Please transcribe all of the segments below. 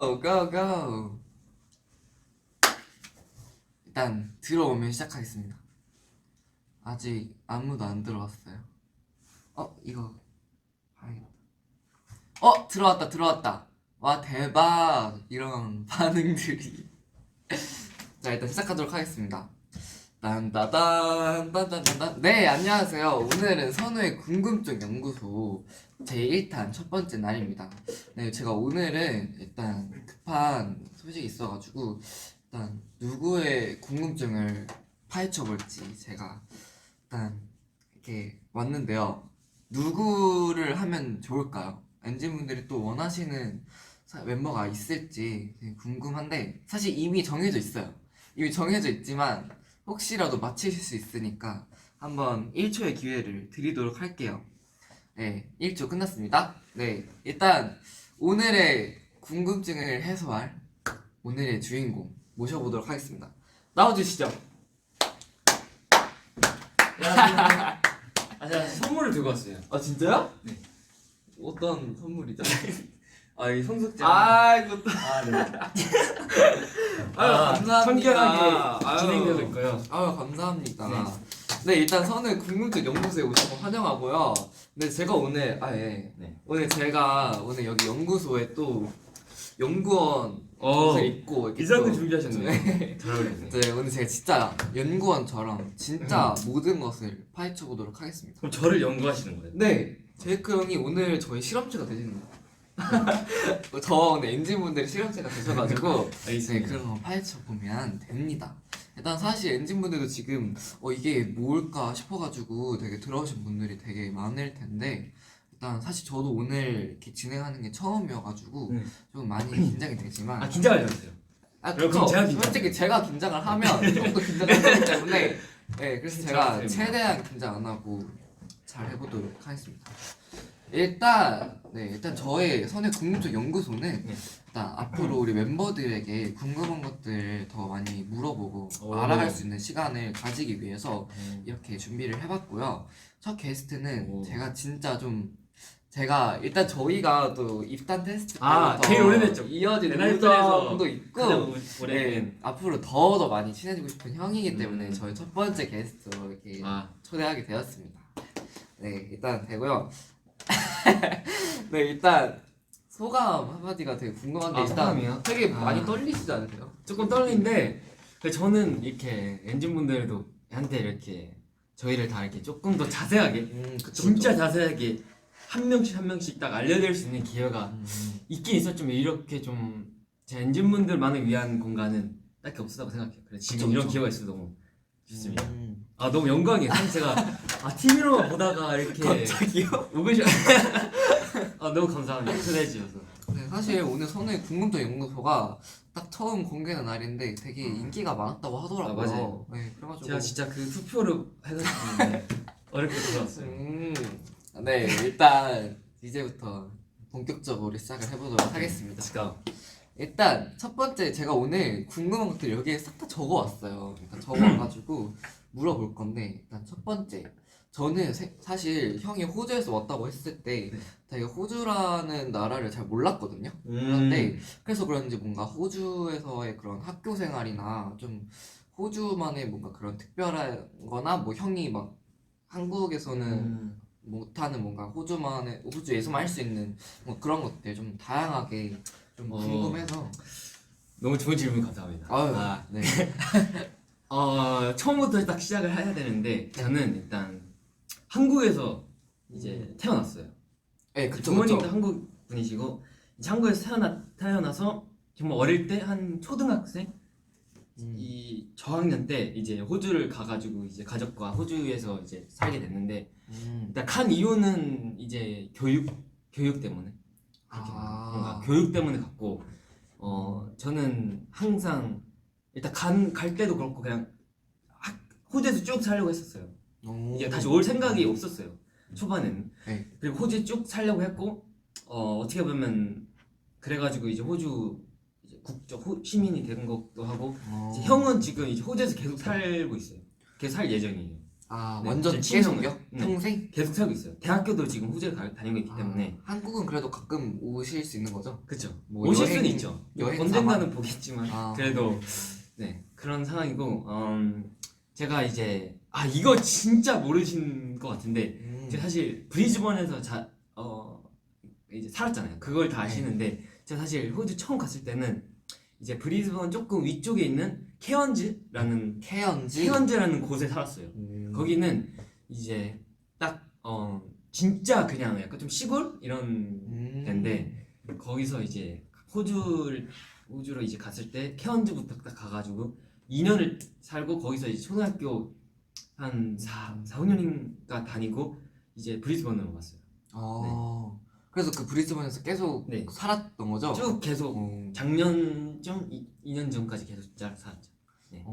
고, 고! 일단 들어오면 시작하겠습니다. 아직 아무도 안 들어왔어요. 이거 봐야겠다. 들어왔다. 와, 대박! 이런 반응들이. 자, 일단 시작하도록 하겠습니다. 딴따단. 네, 안녕하세요. 오늘은 선우의 궁금증 연구소 제1탄 첫 번째 날입니다. 네, 제가 오늘은 일단 급한 소식이 있어가지고 일단 누구의 궁금증을 파헤쳐 볼지 제가 일단 이렇게 왔는데요. 누구를 하면 좋을까요? 엔진분들이 또 원하시는 멤버가 있을지 되게 궁금한데 사실 이미 정해져 있어요. 이미 정해져 있지만 혹시라도 맞히실 수 있으니까 한번 1초의 기회를 드리도록 할게요. 네, 1초 끝났습니다. 네, 일단 오늘의 궁금증을 해소할 오늘의 주인공 모셔보도록 하겠습니다. 나와주시죠. 제가 선물을 들고 왔어요. 아, 진짜요? 네. 어떤 선물이죠? 이 손석재. 아이고, 네. 감사합니다. 청결하게 진행되고 있고요. 감사합니다. 네. 네, 일단 선우 궁금증 연구소에 오신 거 환영하고요. 네, 제가 오늘 네. 오늘 여기 연구소에 또 연구원 옷을 입고 이렇게 이상도 또- 준비하셨네요. 잘 어울리네. 네, 오늘 제가 진짜 연구원처럼 진짜 모든 것을 파헤쳐 보도록 하겠습니다. 그럼 저를 연구하시는 거예요? 네, 제이크 형이 오늘 저희 실험체가 되시는 거예요. 저 오늘 엔진분들이 실험체가 되셔가지고 네, 알겠습니다. 그런 거 파헤쳐 보면 됩니다. 일단 사실 엔진분들도 지금 이게 뭘까 싶어가지고 되게 들어오신 분들이 되게 많을 텐데 일단 사실 저도 오늘 이렇게 진행하는 게 처음이어가지고 좀 많이 긴장이 되지만 긴장하지 마세요. 그쵸. 그럼 제가 긴장- 솔직히 제가 긴장을 하면 조금 더 긴장을 하기 때문에 네, 그래서 제가 긴장하세요. 최대한 긴장 안 하고 잘 해보도록 하겠습니다. 일단 저의 선의 궁금증 연구소는 네. 일단 앞으로 우리 멤버들에게 궁금한 것들 더 많이 물어보고 오. 알아갈 수 있는 시간을 가지기 위해서 이렇게 준비를 해봤고요. 첫 게스트는 오. 제가 일단 저희가 또 입단 테스트 때부터 제일 오래됐죠. 이어진 NRP에서 우정도 있고 가장 네, 오래된. 앞으로 더 많이 친해지고 싶은 형이기 때문에 음. 저희 첫 번째 게스트로 이렇게 아, 초대하게 되었습니다. 네, 일단 되고요. 네, 일단 소감 한마디가 되게 궁금한데 일단 소감이요? 되게 아. 많이 떨리시지 않으세요? 조금 떨리는데 저는 이렇게 엔진분들도 한테 이렇게 저희를 다 이렇게 조금 더 자세하게 그쵸, 진짜 자세하게 한 명씩 딱 알려드릴 수 있는 기회가 그쵸. 있긴 있었지만 이렇게 좀 제 엔진분들만을 위한 공간은 딱히 없었다고 생각해요. 그래서 지금 그쵸, 이런 그쵸. 기회가 있어서 너무 좋습니다. 음. 너무 영광이에요. 사실 제가 TV로만 보다가 이렇게 갑자기요? 오고 싶 너무 감사합니다. 초대해 주셔서. 네, 사실 오늘 선우의 궁금증 연구소가 딱 처음 공개된 날인데 되게 인기가 많았다고 하더라고요. 맞아요. 네, 그래가지고 제가 진짜 그 투표를 해가지고 어렵게 들어왔어요. 네, 일단 이제부터 본격적으로 시작을 해보도록 하겠습니다. Let's go. 일단 첫 번째 제가 오늘 궁금한 것들 여기에 싹 다 적어왔어요. 일단 적어와가지고 물어볼 건데 일단 첫 번째 저는 사실 형이 호주에서 왔다고 했을 때 네. 되게 호주라는 나라를 잘 몰랐거든요. 음. 그런데 그래서 그런지 뭔가 호주에서의 그런 학교 생활이나 좀 호주만의 뭔가 그런 특별한 거나 뭐 형이 막 한국에서는 못하는 뭔가 호주에서만 할 수 있는 뭐 그런 것들 좀 다양하게 좀 궁금해서 너무 좋은 질문 감사합니다. 네. 처음부터 딱 시작을 해야 되는데 저는 일단 한국에서 이제 태어났어요. 네, 그쵸, 부모님도 그쵸. 한국 분이시고 이제 한국에서 태어나서 정말 어릴 때 한 초등학생 이 저학년 때 이제 호주를 가가지고 이제 가족과 호주에서 이제 살게 됐는데 일단 간 이유는 이제 교육 때문에 그렇게 뭔가 교육 때문에 갔고 저는 항상 일단 갈 때도 그렇고 그냥 호주에서 쭉 살려고 했었어요. 이제 다시 올 생각이 없었어요. 초반에는. 네. 그리고 호주에 쭉 살려고 했고 어떻게 보면 그래가지고 이제 호주 이제 국적 시민이 된 것도 하고 이제 형은 지금 이제 호주에서 계속 살고 있어요. 계속 살 예정이에요. 아 네, 완전 제 친구는, 계속요? 네. 평생? 계속 살고 있어요. 대학교도 지금 호주에 다니고 있기 때문에. 한국은 그래도 가끔 오실 수 있는 거죠? 그쵸. 뭐 오실 여행- 수는 있죠. 여행 언젠가는 삼아? 보겠지만 아. 그래도 네 그런 상황이고 제가 이제 이거 진짜 모르신 것 같은데 제가 사실 브리즈번에서 이제 살았잖아요. 그걸 다 아시는데 제가 사실 호주 처음 갔을 때는 이제 브리즈번 조금 위쪽에 있는 케언즈라는 곳에 살았어요. 거기는 이제 딱 진짜 그냥 약간 좀 시골 이런 데인데 거기서 이제 호주로 이제 갔을 때 케언즈부터 딱 가가지고 2년을 살고 거기서 이제 초등학교 한 4, 5년인가 다니고 이제 브리즈번으로 왔어요. 그래서 그 브리즈번에서 계속 네. 살았던 거죠? 쭉 계속 작년쯤 2년 전까지 계속 살았죠. 네.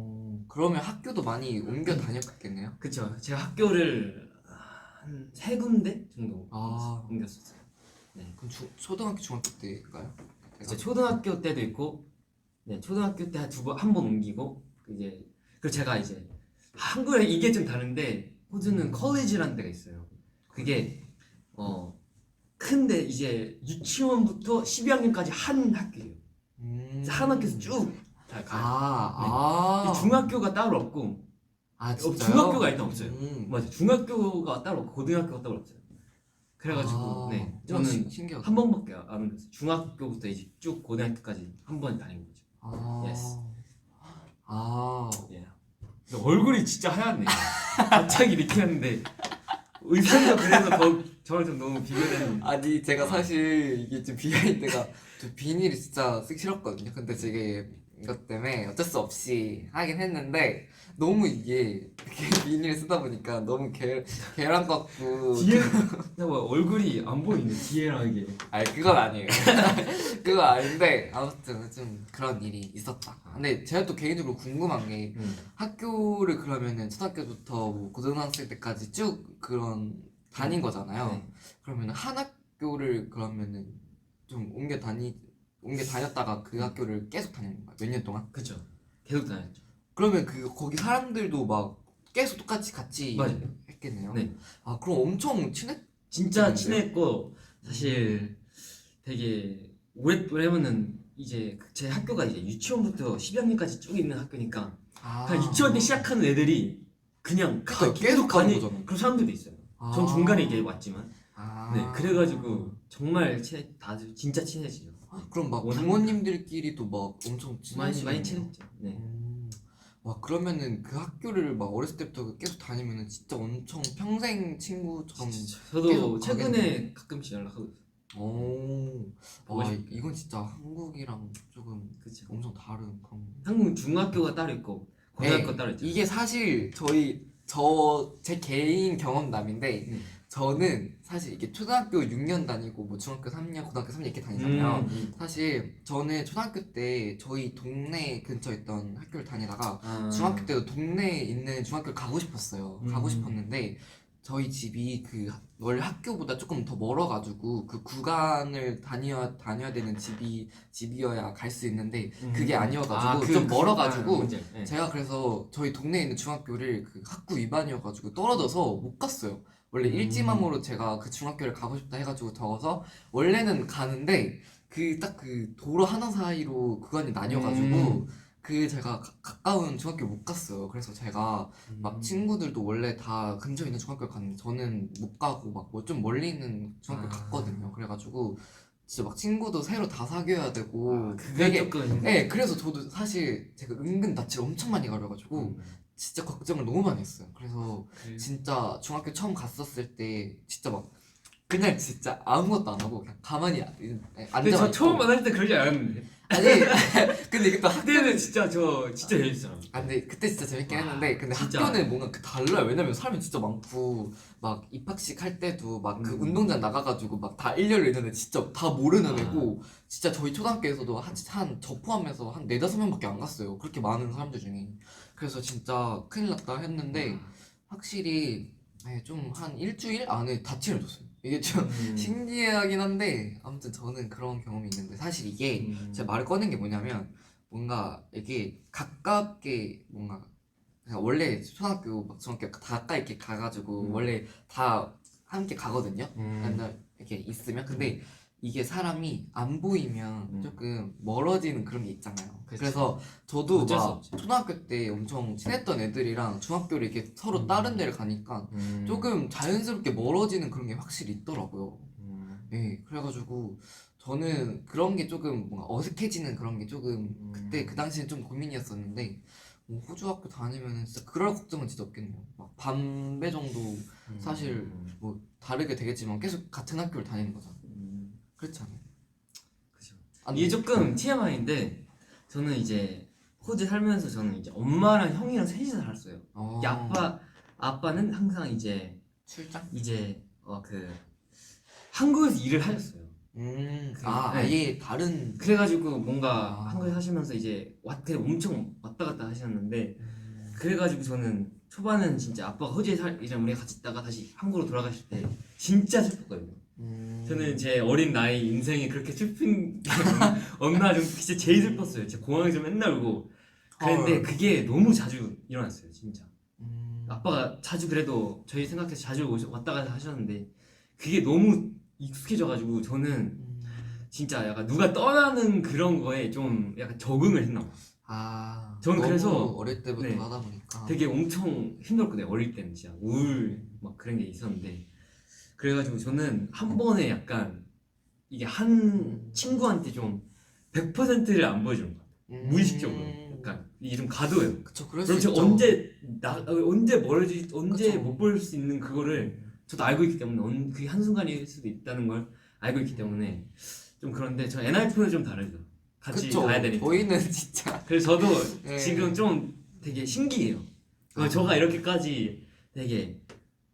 그러면 학교도 많이 옮겨 다녔겠네요? 그쵸. 제가 학교를 한 3군데 정도 아. 옮겼었어요. 그럼 초등학교, 중학교 때인가요? 이제 초등학교 때도 있고, 네 초등학교 때 한 번 옮기고 이제 그리고 제가 이제 한국에 이게 좀 다른데 호주는 컬리지라는 데가 있어요. 그게 큰데 이제 유치원부터 12학년까지 한 학교예요. 한 학교에서 쭉 다 가요. 중학교가 따로 없고, 진짜요? 중학교가 일단 없어요. 맞아, 중학교가 따로 없고 고등학교가 따로 없어요. 그래가지고 네 저는 신기하다. 한 번밖에 안 옮겼어요. 중학교부터 이제 쭉 고등학교까지 한 번 다닌 거죠. 예스. 예. 근데 얼굴이 진짜 하얗네. 갑자기 이렇게 했는데 의상도 그래서 더 저랑 좀 너무 비교되는. 아니 제가 사실 이게 좀 비하인드가 좀 비닐이 진짜 쓰기 싫었거든요. 근데 되게 이것 때문에 어쩔 수 없이 하긴 했는데 너무 이게 비닐을 쓰다 보니까 너무 계란 같고 뒤에 뭐 얼굴이 안 보이네 뒤에랑 이게. 아니 그건 아니에요. 그건 아닌데 아무튼 좀 그런 일이 있었다. 근데 제가 또 개인적으로 궁금한 게 학교를 그러면은 초등학교부터 뭐 고등학생 때까지 쭉 그런 다닌 거잖아요. 네. 그러면 한 학교를 그러면은 좀 옮겨 다녔다가 그 학교를 계속 다니는 거야? 몇 년 동안? 그쵸. 계속 다녔죠. 그러면 거기 사람들도 막 계속 똑같이 같이 맞아요. 했겠네요. 네. 그럼 엄청 진짜 친했겠는데요? 친했고 사실 되게 왜냐면은 이제 제 학교가 이제 유치원부터 12학년까지 쭉 있는 학교니까 그냥 유치원 때 시작하는 애들이 그냥 계속 가는 거잖아요. 그런 사람들도 있어요. 전 중간에 이게 왔지만 네 그래가지고 정말 다들 진짜 친해지죠. 그럼 막 워낙 부모님들끼리도 막 엄청 많이 친하시겠네요. 친했죠. 네. 와 그러면은 그 학교를 막 어렸을 때부터 계속 다니면은 진짜 엄청 평생 친구처럼 저도 계속 최근에 가겠네요. 가끔씩 연락하고 있어요. 와 싶어요. 이건 진짜 한국이랑 조금 그쵸. 엄청 다른 그런. 한국은 중학교가 따로 있고 고등학교 따로 있죠. 이게 사실 제 개인 경험담인데 저는 사실 이게 초등학교 6년 다니고 뭐 중학교 3년, 고등학교 3년 이렇게 다니잖아요. 사실 저는 초등학교 때 저희 동네 근처에 있던 학교를 다니다가 중학교 때도 동네에 있는 중학교를 가고 싶었어요. 가고 싶었는데 저희 집이 원래 학교보다 조금 더 멀어가지고 그 구간을 다녀야 되는 집이어야 갈 수 있는데 그게 아니어가지고 좀 멀어가지고 네. 제가 그래서 저희 동네에 있는 중학교를 그 학구 위반이어가지고 떨어져서 못 갔어요. 원래 일지망으로 제가 그 중학교를 가고 싶다 해가지고 적어서 원래는 가는데 그 도로 하나 사이로 구간이 나뉘어가지고 제가 가까운 중학교 못 갔어요. 그래서 제가 막 친구들도 원래 다 근처에 있는 중학교를 갔는데 저는 못 가고 막 뭐 좀 멀리 있는 중학교 갔거든요. 그래가지고 진짜 막 친구도 새로 다 사귀어야 되고 그게 조금 네, 그래서 저도 사실 제가 은근 낯을 엄청 많이 가려가지고 진짜 걱정을 너무 많이 했어요. 그래서 진짜 중학교 처음 갔었을 때 진짜 막 그냥 진짜 아무것도 안 하고 그냥 가만히 근데 앉아만 저 있고. 처음 만날 때 그러지 않았는데. 아니 근데 이게 또 그때는 진짜 재밌었어요. 근데 그때 진짜 재밌긴 했는데 근데 진짜. 학교는 뭔가 달라요. 왜냐면 사람이 진짜 많고 막 입학식 할 때도 막 그 운동장 나가가지고 막 다 일렬로 있는데 진짜 다 모르는 애고 진짜 저희 초등학교에서도 저 포함해서 한 4-5명밖에 안 갔어요. 그렇게 많은 사람들 중에. 그래서 진짜 큰일 났다 했는데 확실히 좀 한 일주일 안에 다 친해졌어요. 이게 좀 신기하긴 한데 아무튼 저는 그런 경험이 있는데 사실 이게 제가 말을 꺼낸 게 뭐냐면 뭔가 이게 가깝게 뭔가 그냥 원래 초등학교 막 중학교 다 가까이 이렇게 가가지고 원래 다 함께 가거든요. 맨날 이렇게 있으면. 근데 이게 사람이 안 보이면 조금 멀어지는 그런 게 있잖아요. 그치. 그래서 저도 어쩔 수 막 없지. 초등학교 때 엄청 친했던 애들이랑 중학교를 이렇게 서로 다른 데를 가니까 조금 자연스럽게 멀어지는 그런 게 확실히 있더라고요. 네, 그래가지고 저는 그런 게 조금 뭔가 어색해지는 그런 게 조금 그때 그 당시엔 좀 고민이었었는데 뭐 호주 학교 다니면은 진짜 그럴 걱정은 진짜 없겠네요. 막 반배 정도 사실 뭐 다르게 되겠지만 계속 같은 학교를 다니는 거잖아. 그렇지 않아요? 그죠. 안 이게 돼. 조금 TMI인데 저는 이제 호주 살면서 저는 이제 엄마랑 형이랑 셋이서 살았어요. 어, 이 아빠는 항상 이제 출장? 그 한국에서 일을 하셨어요. 아, 네. 아예 다른. 그래가지고 뭔가 아. 한국에 사시면서 이제 그냥 엄청 왔다 갔다 하셨는데 그래가지고 저는 초반은 진짜 아빠가 호주에 이제 우리가 같이 있다가 다시 한국으로 돌아가실 때 진짜 슬펐거든요. 저는 제 어린 나이 인생에 그렇게 슬픈 게 없나 좀 진짜 제일 슬펐어요. 진짜 공항에서 맨날 울고 그랬는데 헐. 그게 너무 자주 일어났어요 진짜. 음, 아빠가 자주 그래도 저희 생각해서 자주 왔다 갔다 하셨는데 그게 너무 익숙해져가지고 저는 음. 진짜 약간 누가 떠나는 그런 거에 좀 약간 적응을 했나 봐. 아, 저는 너무 그래서 어릴 때부터 네. 하다 보니까 되게 엄청 힘들었거든요. 어릴 때는 진짜 막 그런 게 있었는데 그래가지고 저는 한 번에 약간 이게 한 친구한테 좀 100%를 안 보여주는 것 같아요. 무의식적으로 약간 이게 좀 가둬요. 그쵸, 그럴 수 그럼 제가 있죠. 언제 그쵸. 못 볼 수 있는 그거를 저도 알고 있기 때문에 그게 한순간일 수도 있다는 걸 알고 있기 때문에 좀 그런데 저 NIF는 좀 다르죠. 같이 그쵸. 가야 되니까. 저희는 진짜 그래서 저도 네. 지금 좀 되게 신기해요. 저가 이렇게까지 되게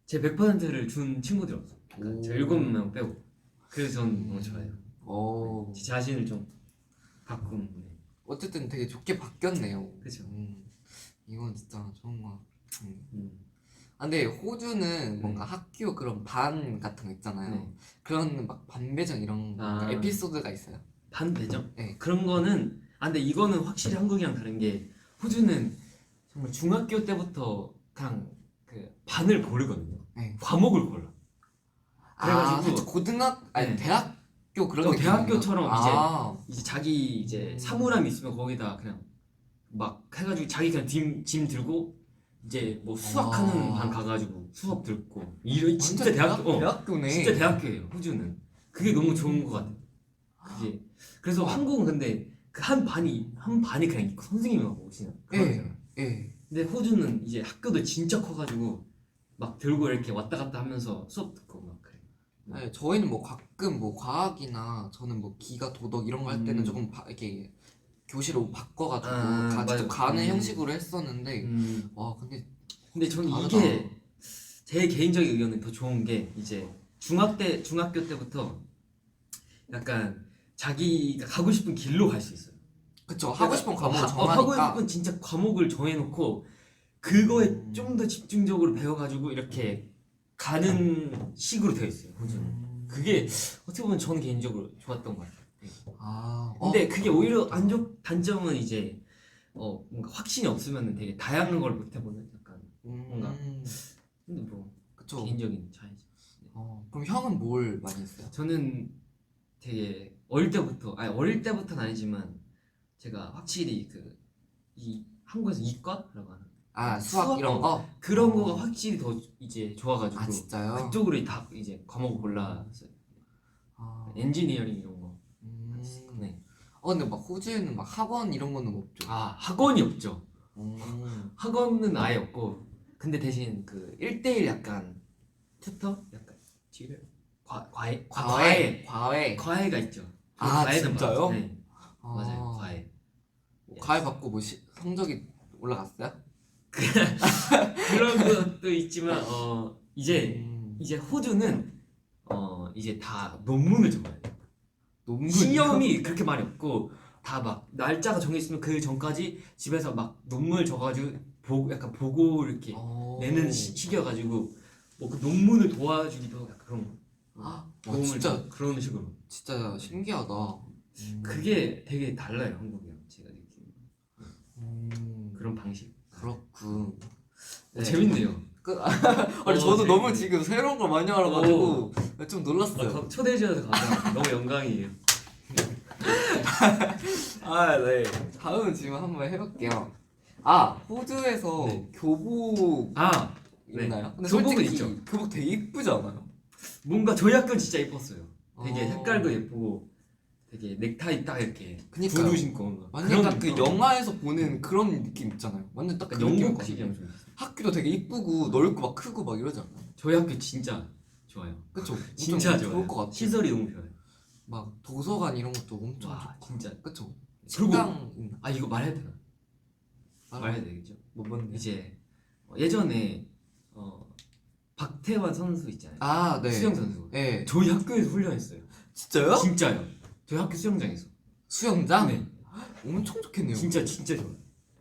제 100%를 준 친구들이 없어요. 그러니까 저 7명 빼고. 그래서 전 너무 좋아요. 오. 제 자신을 좀 바꾼. 네. 어쨌든 되게 좋게 바뀌었네요. 그쵸. 이건 진짜 좋은 거. 음. 아, 근데 호주는 뭔가 학교 그런 반 같은 거 있잖아요. 네. 그런 막 반배정 이런 아. 에피소드가 있어요. 반대죠? 네. 그런 거는 근데 이거는 확실히 한국이랑 다른 게 호주는 정말 중학교 때부터 그냥 그 반을 고르거든요. 네. 과목을 골라. 아, 그래가지고 살짝 아니 네. 대학교 그런 느낌이네요. 대학교처럼 아. 이제 자기 이제 사물함 있으면 거기다 그냥 막 해가지고 자기 그냥 짐 들고 이제 뭐 수학하는 반 가가지고 수업 듣고 이런 진짜 완전 대학교 대학교네. 진짜 대학교예요 호주는. 그게 너무 좋은 것 같아요. 그게 그래서 한국은 근데 그 한 반이 그냥 있고 선생님이 막 오시는 그런 예. 거잖아요. 예. 근데 호주는 이제 학교도 진짜 커가지고 막 들고 이렇게 왔다 갔다 하면서 수업 듣고 막 그래. 네, 저희는 뭐 가끔 뭐 과학이나 저는 뭐 기가 도덕 이런 거 할 때는 조금 이렇게 교실로 바꿔가지고 직접 맞아. 가는 형식으로 했었는데 와 근데 저는 다르다. 이게 제 개인적인 의견은 더 좋은 게 이제 중학교 때부터 약간 자기가 가고 싶은 길로 갈 수 있어요. 그쵸, 하고 싶은 과목을 하고 정하니까. 싶은 진짜 과목을 정해놓고 그거에 좀 더 집중적으로 배워가지고 이렇게 가는 식으로 되어 있어요. 호주는. 그게 어떻게 보면 저는 개인적으로 좋았던 것 같아요. 네. 근데 그게 오히려 단점은 이제 뭔가 확신이 없으면 되게 다양한 걸 못 해보는 약간 뭔가 근데 뭐 그쵸. 개인적인 차이죠. 네. 그럼 형은 뭘 많이 했어요? 저는 되게 어릴 때부터는 아니지만 제가 확실히 이 한국에서 이과라고 하는 수학 이런 거? 그런 거가 확실히 더 이제 좋아가지고 아, 진짜요? 그쪽으로 다 이제 과목을 골랐어요. 엔지니어링 이런 거. 네. 근데 막 호주에는 막 학원 이런 거는 없죠? 학원이 없죠. 음. 학원은 아예 없고 근데 대신 그 1대1 약간 튜터? 약간 튜터? 과외가 있죠. 과외는 진짜요? 네. 맞아요. 과외. 과외 받고 뭐 성적이 올라갔어요? 그런 것도 있지만 이제 호주는 이제 다 논문을 적어야 돼요. 시험이 그렇게 많이 없고 다 막 날짜가 정해 있으면 그 전까지 집에서 막 논문을 적어가지고 약간 보고 이렇게 내는 시기여가지고 뭐 그 논문을 도와주기도 하고 약간 그런 도움을 진짜 그런 식으로. 진짜 신기하다. 그게 되게 달라요 한국이랑 제가 느끼는 그런 방식. 그렇군. 네. 재밌네요. 아니 저도 재밌네. 너무 지금 새로운 걸 많이 알아가지고 좀 놀랐어요. 초대해 주셔서 감사합니다. 너무 영광이에요. 아 네. 다음 질문 한번 해볼게요. 아 호주에서 네. 교복 아, 네. 있나요? 근데 교복은 솔직히 있죠. 교복 되게 이쁘지 않아요? 뭔가 저희 학교는 진짜 예뻤어요. 되게 어. 색깔도 예쁘고 되게 넥타이 딱 이렇게 그니까요. 구두 신고 뭔가 완전 딱 그 느낌. 영화에서 보는 그런 느낌 있잖아요. 완전 딱 그 약간 영국식이 느낌이거든요. 엄청 있어요. 학교도 되게 이쁘고 넓고 막 크고 막 이러지 않아요? 저희 학교 진짜 좋아요. 그쵸? 진짜 엄청 좋아요. 좋을 것 같아요. 시설이 너무 좋아요. 막 도서관 이런 것도 엄청 와 좋고. 진짜. 그쵸? 그리고- 식당 있나? 아 이거 말해야 되나? 아, 말해야 되겠죠. 뭐 뭔데? 이제 예전에 박태환 선수 있잖아요. 아 네. 수영 선수. 네. 저희 학교에서 훈련했어요. 진짜요? 진짜요. 저희 학교 수영장에서. 수영장? 네. 엄청 좋겠네요. 진짜 좋아요.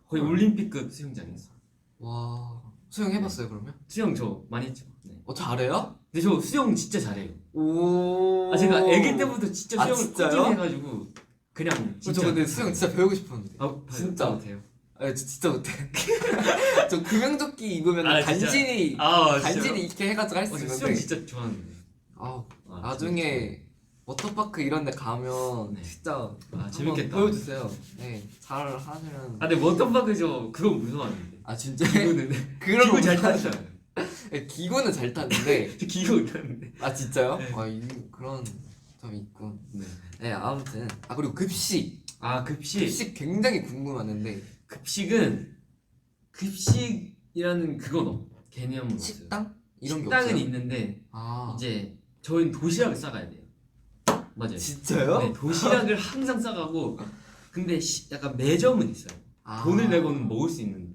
거의 올림픽급 수영장에서. 와 수영 해봤어요 그러면? 수영 저 많이 했죠. 네. 잘해요? 근데 저 수영 진짜 잘해요. 오. 아 제가 아기 때부터 진짜 아, 수영을 진짜요? 꾸준히 해가지고 그냥 저 근데 수영 진짜 배우고 싶었는데. 진짜. 못해요. 아 저 진짜 못해. 저 구명조끼 입으면 아, 진짜? 간신히 간신히 이렇게 해가지고 할 수 수영 있는데. 진짜 좋아하는데. 아 아, 나중에 워터파크 이런 데 가면 네. 진짜 아 재밌겠다. 한번 보여주세요. 네, 잘 하시면. 아 근데 워터파크 저 그거 무서워하는데. 아 진짜? 기구는 그런 기구 잘 거 타시잖아요. 네, 기구는 잘 타는데. 저 기구 못 타는데. 아 진짜요? 네. 그런 점이 있군. 네. 네 아무튼 그리고 급식. 아 급식. 급식 굉장히 궁금하는데. 급식이라는 그건 개념은 없어요. 식당? 이런 게 식당은 없어요? 있는데 아 이제 저희는 도시락을 싸가야 돼요. 맞아요. 진짜요? 네, 도시락을 항상 싸가고 근데 약간 매점은 있어요. 돈을 내고는 먹을 수 있는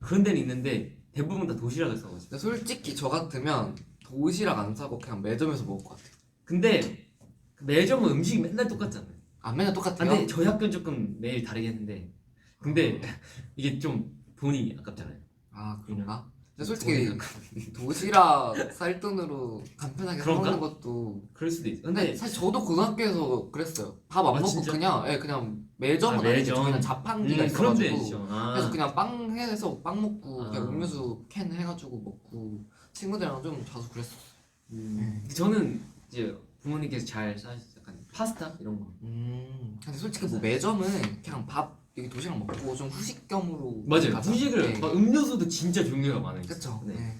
그런 데는 있는데 대부분 다 도시락을 싸가지고. 근데 솔직히 저 같으면 도시락 안 사고 그냥 매점에서 먹을 것 같아요. 근데 그 매점은 음식이 맨날 똑같잖아요. 안 맨날 아, 똑같아요? 근데 저희 학교는 조금 매일 다르게 했는데 근데 이게 좀 돈이 아깝잖아요. 그런가? 근데 돈이 솔직히 도시락 쌀 돈으로 간편하게 사 그런가? 먹는 것도. 그럴 수도 있어. 근데 근데 사실 저도 고등학교에서 그랬어요. 밥 안 아, 먹고 진짜? 그냥 매점은 아니고 매점. 저희는 자판기가 그런 데 있어가지고 있죠. 그래서 그냥 빵 해서 빵 먹고 아. 그냥 음료수 캔 해가지고 먹고 친구들이랑 좀 자주 그랬어. 저는 이제 부모님께서 잘 사실 약간 파스타 이런 거. 근데 솔직히 뭐 매점은 그냥 밥 여기 도시락 먹고 좀 후식 겸으로 맞아요. 가자. 후식을 네. 막 음료수도 진짜 종류가 많아요. 그쵸. 네. 네.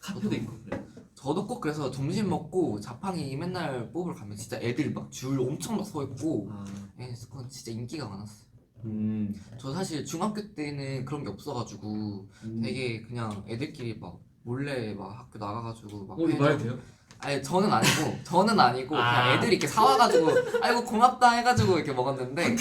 카페도 있고 그래. 저도 꼭 그래서 점심 먹고 자판기 맨날 뽑으러 가면 진짜 애들 막 줄 엄청 막 서 있고. 아, 네, 그건 진짜 인기가 많았어요. 음, 저 사실 중학교 때는 그런 게 없어가지고 되게 그냥 애들끼리 막 몰래 막 학교 나가가지고 막 이거 말해도 돼요? 아니 저는 아니고 아. 그냥 애들이 이렇게 사와가지고 아이고 고맙다 해가지고 이렇게 먹었는데.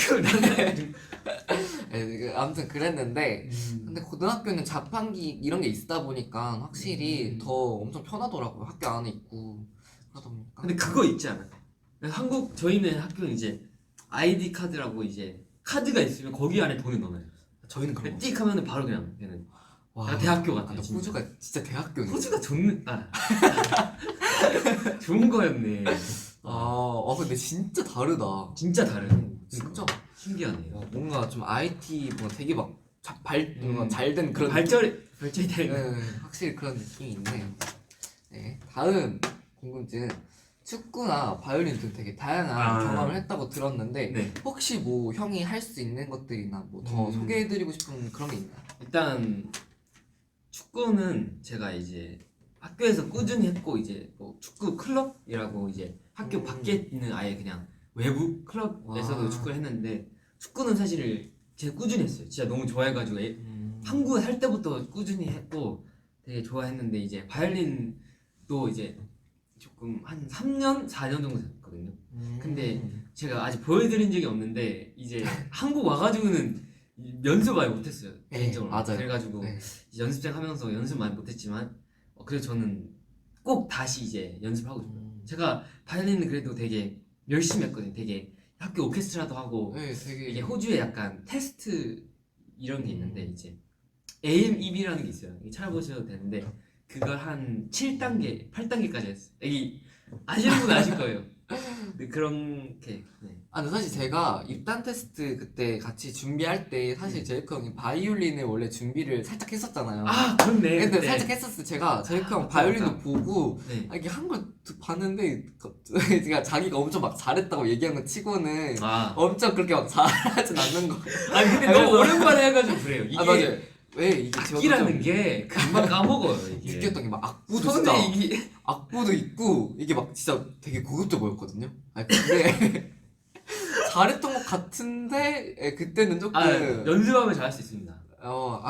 네, 아무튼 그랬는데 근데 고등학교는 자판기 이런 게 있다 보니까 확실히 더 엄청 편하더라고요. 학교 안에 있고 그러다 보니까. 근데 그거 있지 않아요? 한국 저희는 학교는 이제 아이디 카드라고 이제 카드가 있으면 거기 안에 돈을 넣어요. 저희는 그런 거. 띡 하면은 바로 그냥 되는. 와, 약간 대학교 같아요. 근데 진짜. 호주가 진짜 대학교네. 호주가 좋은 좋은 거였네. 근데 진짜 다르다. 진짜 다르네. 진짜 신기하네요. 뭔가 좀 IT 뭔가 되게 막 뭔가 잘된 그런 발전이 되는. 네, 확실히 그런 느낌이 있네. 네, 다음 궁금증은 축구나 바이올린 등 되게 다양한 경험을 했다고 들었는데 네. 혹시 뭐 형이 할 수 있는 것들이나 뭐 더 소개해드리고 싶은 그런 게 있나요? 일단 축구는 제가 이제 학교에서 꾸준히 했고 이제 뭐 축구 클럽이라고 이제 학교 밖에 있는 아예 그냥 외부 클럽에서도 와. 축구를 했는데 축구는 사실 제가 꾸준히 했어요. 진짜 너무 좋아해가지고 한국에 살 때부터 꾸준히 했고 되게 좋아했는데 이제 바이올린도 이제 조금 한 3년, 4년 정도 됐거든요. 근데 제가 아직 보여드린 적이 없는데 이제 한국 와가지고는 연습 많이 못했어요. 네, 개인적으로. 맞아요. 그래가지고 네. 이제 연습생 하면서 연습 많이 못했지만 그래서 저는 꼭 다시 이제 연습을 하고 싶어요. 제가 바이올린은 그래도 되게 열심히 했거든요. 되게 학교 오케스트라도 하고 네, 되게 이게 호주에 약간 테스트 이런 게 있는데 이제 AMEB라는 게 있어요. 이게 찾아보셔도 되는데 그걸 한 7단계, 8단계까지 했어요. 여기 아시는 분 아실 거예요. 네, 그렇게 네. 아 근데 사실 제가 입단 테스트 그때 같이 준비할 때 사실 제이크 형이 바이올린을 원래 준비를 살짝 했었잖아요. 아 그렇네. 근데 네. 살짝 했었어요. 제가 제이크 형 맞다, 바이올린도 맞다. 보고 네. 이게 한 걸 봤는데 제가 자기가 엄청 막 잘했다고 얘기한 거 치고는 아 엄청 그렇게 막 잘하진 않는 거. 아니 근데 아, 너무 그래서- 오랜만에 해가지고 그래요. 이게 아 맞아요. 왜 이게 저도 악기라는 좀 게 금방 까먹어요. 이게 느꼈던 게 막 악보도 진짜 손에 이게 악보도 있고 이게 막 진짜 되게 고급져 보였거든요. 아 근데 잘했던 것 같은데 그때는 조금 연습하면 잘할 수 있습니다.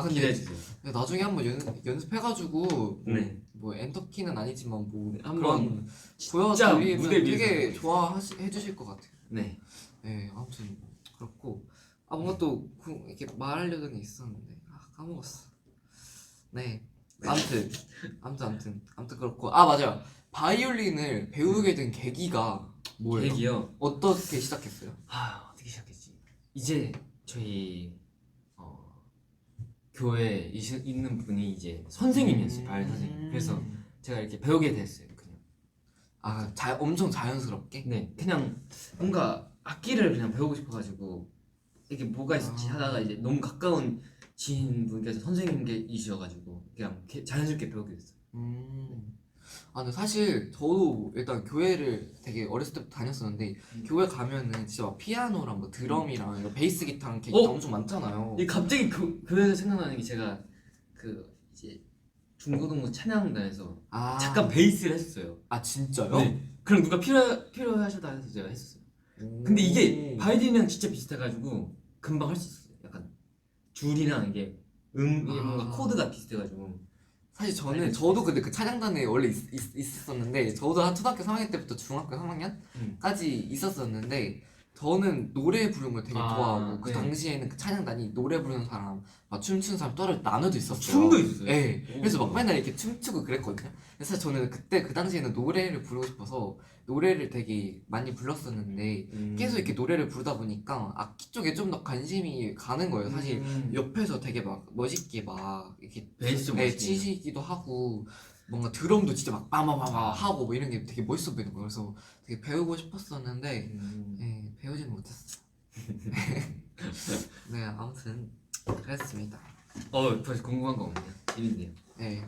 근데 기대해 주세요. 나중에 한번 연습해가지고 네. 뭐 엔터키는 아니지만 뭐 한번 그런 진짜 보여드리면 무대 되게 위에서 좋아해주실 것 같아요. 네. 네 아무튼 그렇고 뭔가 또 이렇게 말하려던 게 있었는데 까먹었어. 네 아무튼 그렇고 맞아요. 바이올린을 배우게 된 계기가 뭐예요? 계기요. 어떻게 시작했어요? 어떻게 시작했지? 이제 저희 교회에 있는 분이 이제 선생님이었어요. 바이올린 선생님. 그래서 제가 이렇게 배우게 됐어요. 그냥 엄청 자연스럽게? 네, 그냥 뭔가 악기를 그냥 배우고 싶어가지고 이게 뭐가 있을지 하다가 이제 너무 가까운 지인분께서 선생님이셔가지고 그냥 자연스럽게 배우게 됐어요. 근데 사실 저도 일단 교회를 되게 어렸을 때부터 다녔었는데 교회 가면은 진짜 막 피아노랑 뭐 드럼이랑 이런 베이스 기타랑 기타 엄청 많잖아요. 이 갑자기 교회에서 생각나는 게 제가 그 이제 중고등부 찬양단에서 잠깐 베이스를 했었어요. 진짜요? 네. 그럼 누가 필요하셔다 해서 제가 했었어요. 근데 이게 바이올린이랑 진짜 비슷해가지고 금방 할 수 있었어요. 약간 줄이랑 이게 이게 뭔가 코드가 비슷해가지고. 사실 저도 근데 그 찬양단에 원래 있었는데 저도 한 초등학교 3학년 때부터 중학교 3학년까지 있었었는데 저는 노래 부르는 걸 되게 좋아하고 그 네. 당시에는 그 찬양단이 노래 부르는 사람 막 춤추는 사람 따로 나눠져 있었어요. 춤도 있었어요? 네. 그래서 막 맨날 이렇게 춤추고 그랬거든요. 그래서 사실 저는 그때 그 당시에는 노래를 부르고 싶어서 노래를 되게 많이 불렀었는데 계속 이렇게 노래를 부르다 보니까 악기 쪽에 좀 더 관심이 가는 거예요. 사실 옆에서 되게 막 멋있게 막 이렇게 베이스 좀 멋있게 치시기도 하고 뭔가 드럼도 진짜 막 빠마마마 하고 뭐 이런 게 되게 멋있어 보이는 거예요. 그래서 되게 배우고 싶었었는데 배우지는 못했어요. 네 아무튼 그랬습니다. 벌써 궁금한 거 없네요. 재밌네요. 네.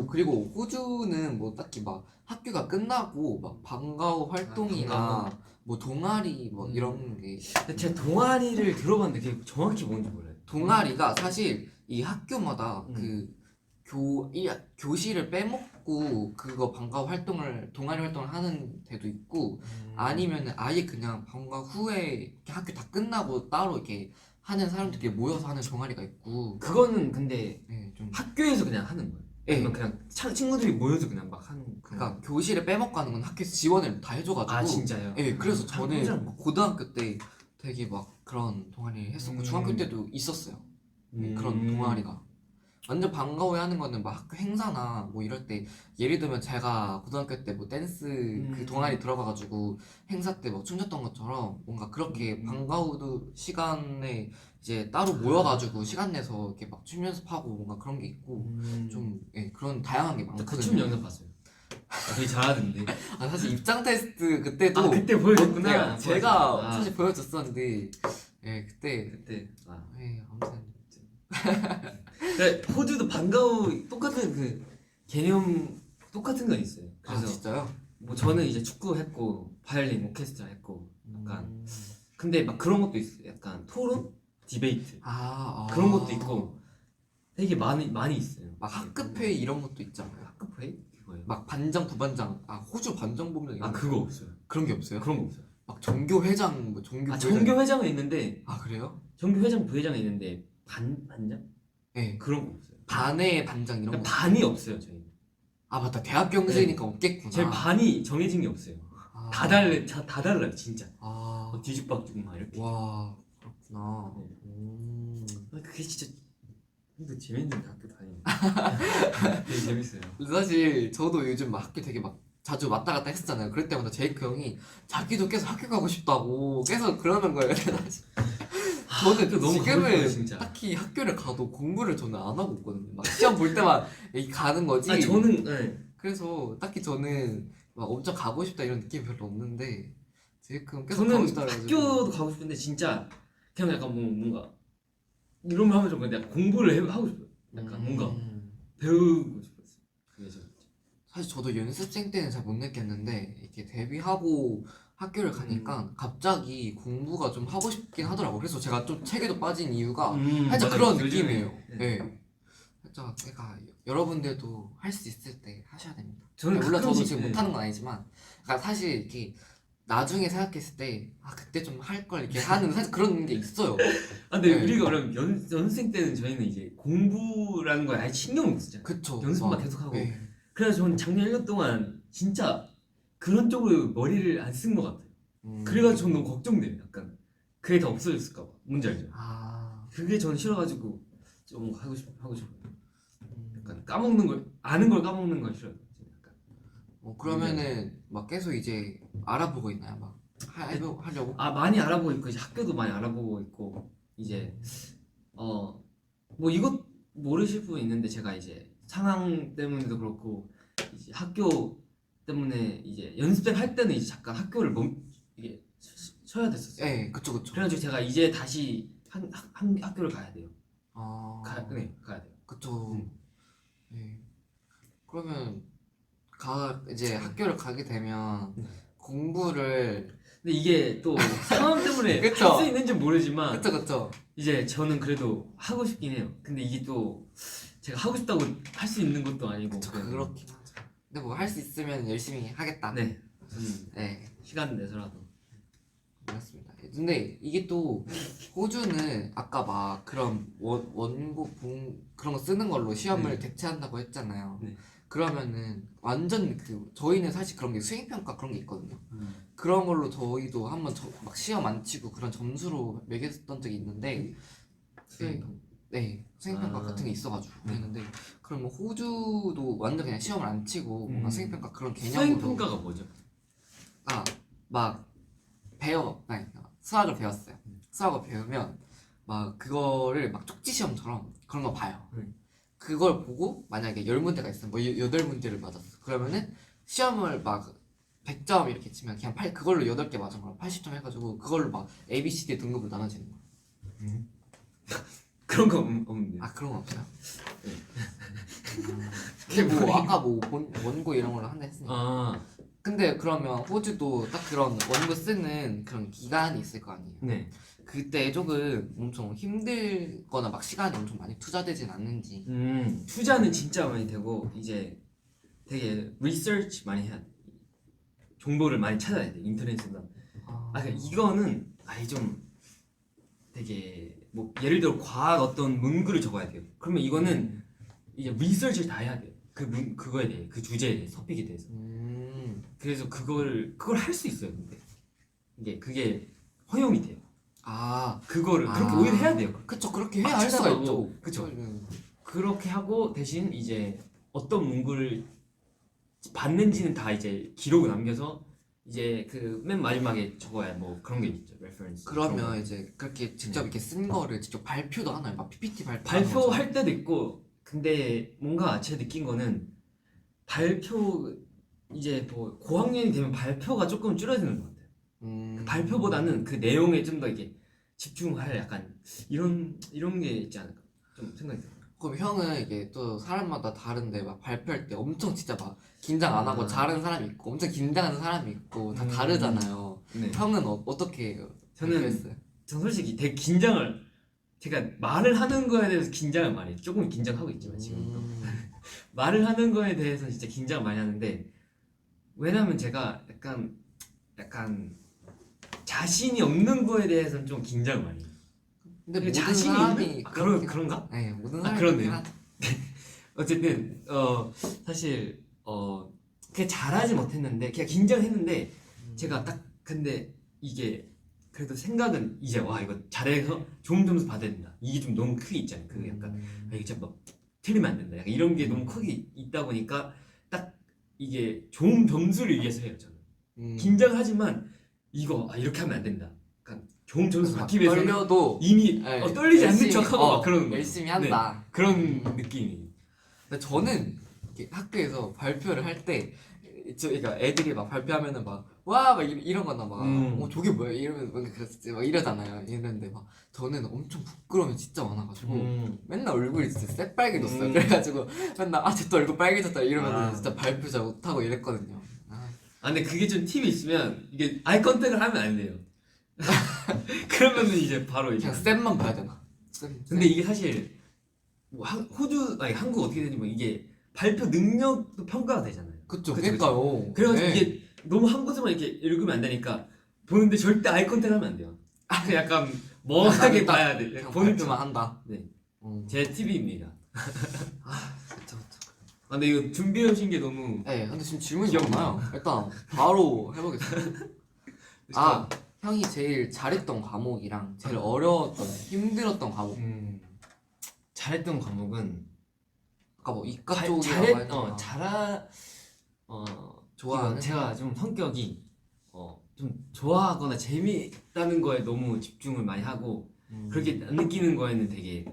그리고 호주는 뭐 딱히 막 학교가 끝나고 막 방과후 활동이나 뭐 동아리 뭐 이런 게 근데 제가 동아리를 들어봤는데 그게 정확히 뭔지 몰라요. 동아리가 사실 이 학교마다 음. 교실을 빼먹고 그거 방과후 동아리 활동을 하는 데도 있고 아니면은 아예 그냥 방과 후에 이렇게 학교 다 끝나고 따로 이렇게 하는 사람들끼리 모여서 하는 동아리가 있고 그거는 근데 좀 학교에서 그냥 하는 거예요. 아니면 그냥 친구들이 모여서 그냥 막 하는 그러니까 교실을 빼먹고 하는 건 학교에서 지원을 다 해줘가지고 진짜요? 그래서 저는 깜짝 고등학교 때 되게 막 그런 동아리 했었고 중학교 때도 있었어요. 그런 동아리가 완전 방과 후에 하는 거는 막 학교 행사나 뭐 이럴 때 예를 들면 제가 고등학교 때 뭐 댄스 그 동아리 들어가가지고 행사 때 뭐 춤췄던 것처럼 뭔가 그렇게 방과 후 시간에 이제 따로 모여가지고 시간 내서 이렇게 막 춤 연습하고 뭔가 그런 게 있고 좀 그런 다양한 게 많거든요. 그춤 영상 봤어요. 되게 잘하던데. 사실 입장 테스트 그때도 그때 보여줬구나. 제가 사실 보여줬었는데 그때 아무튼 호주도 방과후 똑같은 그 개념 똑같은 거 있어요. 그래서 진짜요? 뭐 저는 이제 축구 했고 바이올린 오케스트라 했고 약간 근데 막 그런 것도 있어요. 약간 토론, 디베이트 그런 것도 있고 되게 많이 있어요. 막 학급 회의 이런 것도 있잖아요. 학급 회의? 그거예요? 막 반장, 부반장, 호주 반장 보면 이런 그거 없어요. 그런 게 없어요? 그런 거 없어요. 막 정교 회장, 뭐 정교 정교 회장은 있는데 그래요? 정교 회장, 부회장은 있는데 반장? 네. 그런 거 없어요. 반의 반장 이런 거. 반이 없어요 저희. 맞다. 대학 경제니까 없겠구나. 제 반이 정해진 게 없어요. 다 달라요 진짜. 뒤죽박죽 막 이렇게. 와 그렇구나. 그게 진짜 근데 재밌는 학교 다니는. 되게 재밌어요. 사실 저도 요즘 막 학교 되게 막 자주 왔다 갔다 했었잖아요. 그럴 때마다 제이크 형이 자기도 계속 학교 가고 싶다고 계속 그러는 거예요. 저는 너무 지금은 진짜. 딱히 학교를 가도 공부를 저는 안 하고 있거든요. 막 시험 볼 때만 가는 거지. 저는 그래서 딱히 저는 막 엄청 가고 싶다 이런 느낌이 별로 없는데 지금 계속 저는 가고 싶다 그래가지고. 학교도 가고 싶은데 진짜 그냥 약간 뭔가 이런 말 하면 좀 그냥 공부를 하고 싶어요. 약간 뭔가 배우고 싶었어요. 그게 진짜. 사실 저도 연습생 때는 잘 못 느꼈는데 이렇게 데뷔하고 학교를 가니까 갑자기 공부가 좀 하고 싶긴 하더라고요. 그래서 제가 좀 책에도 빠진 이유가 살짝 맞아요. 그런 요즘에, 느낌이에요. 네. 네. 살짝 그러니까 여러분들도 할 수 있을 때 하셔야 됩니다. 저는 물론 저도 가끔씩, 지금 네. 못하는 건 아니지만, 그러니까 사실 이렇게 나중에 생각했을 때 그때 좀 할 걸 이렇게 하는 사실 그런 게 있어요. 아 근데 네. 우리가 그럼 연습생 때는 저희는 이제 공부라는 거에 아예 신경 못 쓰잖아요. 그쵸. 연습만 막, 계속 하고. 네. 그래서 저는 작년 1년 동안 진짜 그런 쪽으로 머리를 안 쓴 것 같아요. 그래가지고 저는 너무 걱정돼요. 약간 그게 다 없어졌을까 봐. 뭔지 알죠? 아, 그게 저는 싫어가지고 좀 하고 싶어요. 약간 까먹는 걸 아는 걸 까먹는 걸 싫어요. 약간. 그러면은 막 계속 이제 알아보고 있나요? 막 하려고? 아 많이 알아보고 있고 이제 학교도 많이 알아보고 있고 이제 뭐 이것 모르실 분 있는데 제가 이제 상황 때문에도 그렇고 이제 학교 때문에 이제 연습생 할 때는 이제 잠깐 학교를 이게 쉬어야 됐었어요. 네, 그쵸. 그래가지고 제가 이제 다시 한 학교를 가야 돼요. 아, 네, 가야 돼요. 그쵸. 네. 그러면 이제 학교를 가게 되면 공부를 근데 이게 또 상황 때문에 할 그쵸. 수 있는지 모르지만 그쵸. 이제 저는 그래도 하고 싶긴 해요. 근데 이게 또 제가 하고 싶다고 할 수 있는 것도 아니고 그래도. 그렇긴 하죠. 근데 뭐 할 수 있으면 열심히 하겠다. 네. 네, 시간 내서라도. 그렇습니다. 근데 이게 또 호주는 아까 막 그런 원고 그런 거 쓰는 걸로 시험을 네. 대체한다고 했잖아요. 네. 그러면은 완전 저희는 사실 그런 게 수행평가 그런 게 있거든요. 그런 걸로 저희도 한번 막 시험 안 치고 그런 점수로 매겼던 적이 있는데 네, 수행평가 아. 같은 게 있어가지고 그랬는데 그러면 호주도 완전 그냥 시험을 안 치고 뭔가 수행평가 그런 개념으로 수행평가가 뭐죠? 막 아니, 수학을 배웠어요. 수학을 배우면 막 그거를 막 쪽지 시험처럼 그런 거 봐요. 그걸 보고 만약에 10문제가 있으면 뭐 8문제를 맞았어. 그러면은 시험을 막 100점 이렇게 치면 그냥 그걸로 8개 맞은 거랑 80점 해가지고 그걸로 막 A, B, C, D 등급으로 나눠지는 거예요. 그런 거 없는데. 아, 그런 거 없어요? 근데 뭐 아까 뭐 원고 이런 걸로 한다 했으니까. 아, 근데 그러면 호주도 딱 그런 원고 쓰는 그런 기간이 있을 거 아니에요. 네. 그때 조금 엄청 힘들거나 막 시간이 엄청 많이 투자되진 않는지. 투자는 진짜 많이 되고 이제 되게 리서치 많이 해야 돼. 정보를 많이 찾아야 돼. 인터넷에서. 그러니까 이거는 아예 좀 되게 뭐 예를 들어 과학 어떤 문구를 적어야 돼요. 그러면 이거는 이제 리서치를 다 해야 돼요. 그거에 대해 그 주제에 대해 토픽에 대해서. 그래서 그걸 할 수 있어요. 근데 그게 허용이 돼요. 그거를 그렇게 오히려 해야 돼요. 그쵸, 그렇게 해야 할 수가 찾아보고, 있죠. 그쵸. 그렇게 하고 대신 이제 어떤 문구를 봤는지는 다 이제 기록을 남겨서 이제 그 맨 마지막에 적어야 뭐 그런 게 있죠. 레퍼런스. 그러면 이제 그렇게 직접 이렇게 쓴 거를 직접 발표도 하나요? 막 PPT 발표할 때도 있고 근데 뭔가 제가 느낀 거는 발표 이제 뭐 고학년이 되면 발표가 조금 줄어드는 것 같아요. 발표보다는 그 내용에 좀 더 이게 집중할 약간 이런 게 있지 않을까 좀 생각이 들어요. 그럼 형은 이게 또 사람마다 다른데 막 발표할 때 엄청 진짜 막 긴장 안 하고 잘하는 사람이 있고 엄청 긴장하는 사람이 있고 다 다르잖아요. 네. 형은 어떻게 발표했어요? 저는 솔직히 되게 긴장을 제가 말을 하는 거에 대해서 긴장을 많이 해요. 조금 긴장하고 있지만 지금도 말을 하는 거에 대해서 진짜 긴장을 많이 하는데 왜냐면 제가 약간 자신이 없는 거에 대해서는 좀 긴장을 많이 해요. 근데 모든 자신이 사람이 있는? 그런가? 네, 모든 사람이 그렇네요. 그렇긴 하죠. 어쨌든 사실 그냥 잘하지 못했는데 그냥 긴장했는데 제가 딱 근데 이게 그래도 생각은 이제 와 이거 잘해서 좋은 점수 받아야 된다. 이게 좀 너무 크게 있잖아요. 그 약간 이게 진짜 막 틀리면 안 된다. 약간 이런 게 너무 크게 있다 보니까 딱 이게 좋은 점수를 위해서 해요. 저는 긴장하지만 이거 이렇게 하면 안 된다. 약간 좋은 점수 받기 위해서 떨려도 이미 네, 떨리지 않는 열심히, 척하고 막 그러는 거예요. 열심히 한다. 네, 그런 느낌이. 근데 저는 이렇게 학교에서 발표를 할 때 그러니까 애들이 막 발표하면은 막 와 막 이런 거나 막 음. 저게 뭐야 이러면 막 그랬지 막 이러잖아요. 이랬는데 막 저는 엄청 부끄러움이 진짜 많아가지고 맨날 얼굴이 진짜 새빨개졌어요. 그래가지고 맨날 쟤 또 얼굴 빨개졌다 이러면 진짜 발표 잘 못하고 이랬거든요. 근데 그게 좀 팁이 있으면 이게 아이 컨택을 하면 안 돼요. 그러면은 이제 바로 이제 그냥 쌤만 봐야 되나? 근데 이게 사실 뭐 호주 아니 한국 어떻게 되냐면 이게 발표 능력도 평가가 되잖아요. 그쵸, 그쵸, 그러니까요. 그래가지고 네. 이게 너무 한 곳에만 이렇게 읽으면 안 되니까 보는데 절대 아이 컨택 하면 안 돼요. 그 약간 멍하게 딱 봐야 돼. 그냥 보는 발표만 한다. 네. 어. 제 팁입니다. 그쵸, 그쵸. 근데 이거 준비해 오신 게 너무 네, 근데 지금 질문이 귀엽네요. 많아요. 일단 바로 해보겠습니다. 형이 제일 잘했던 과목이랑 제일 어려웠던, 힘들었던 과목. 잘했던 과목은 아까 뭐 이과 잘- 쪽이라고 잘했 했잖아. 좋아하는? 이건 제가 좀 성격이 좀 좋아하거나 재미있다는 거에 너무 집중을 많이 하고 그렇게 안 느끼는 거에는 되게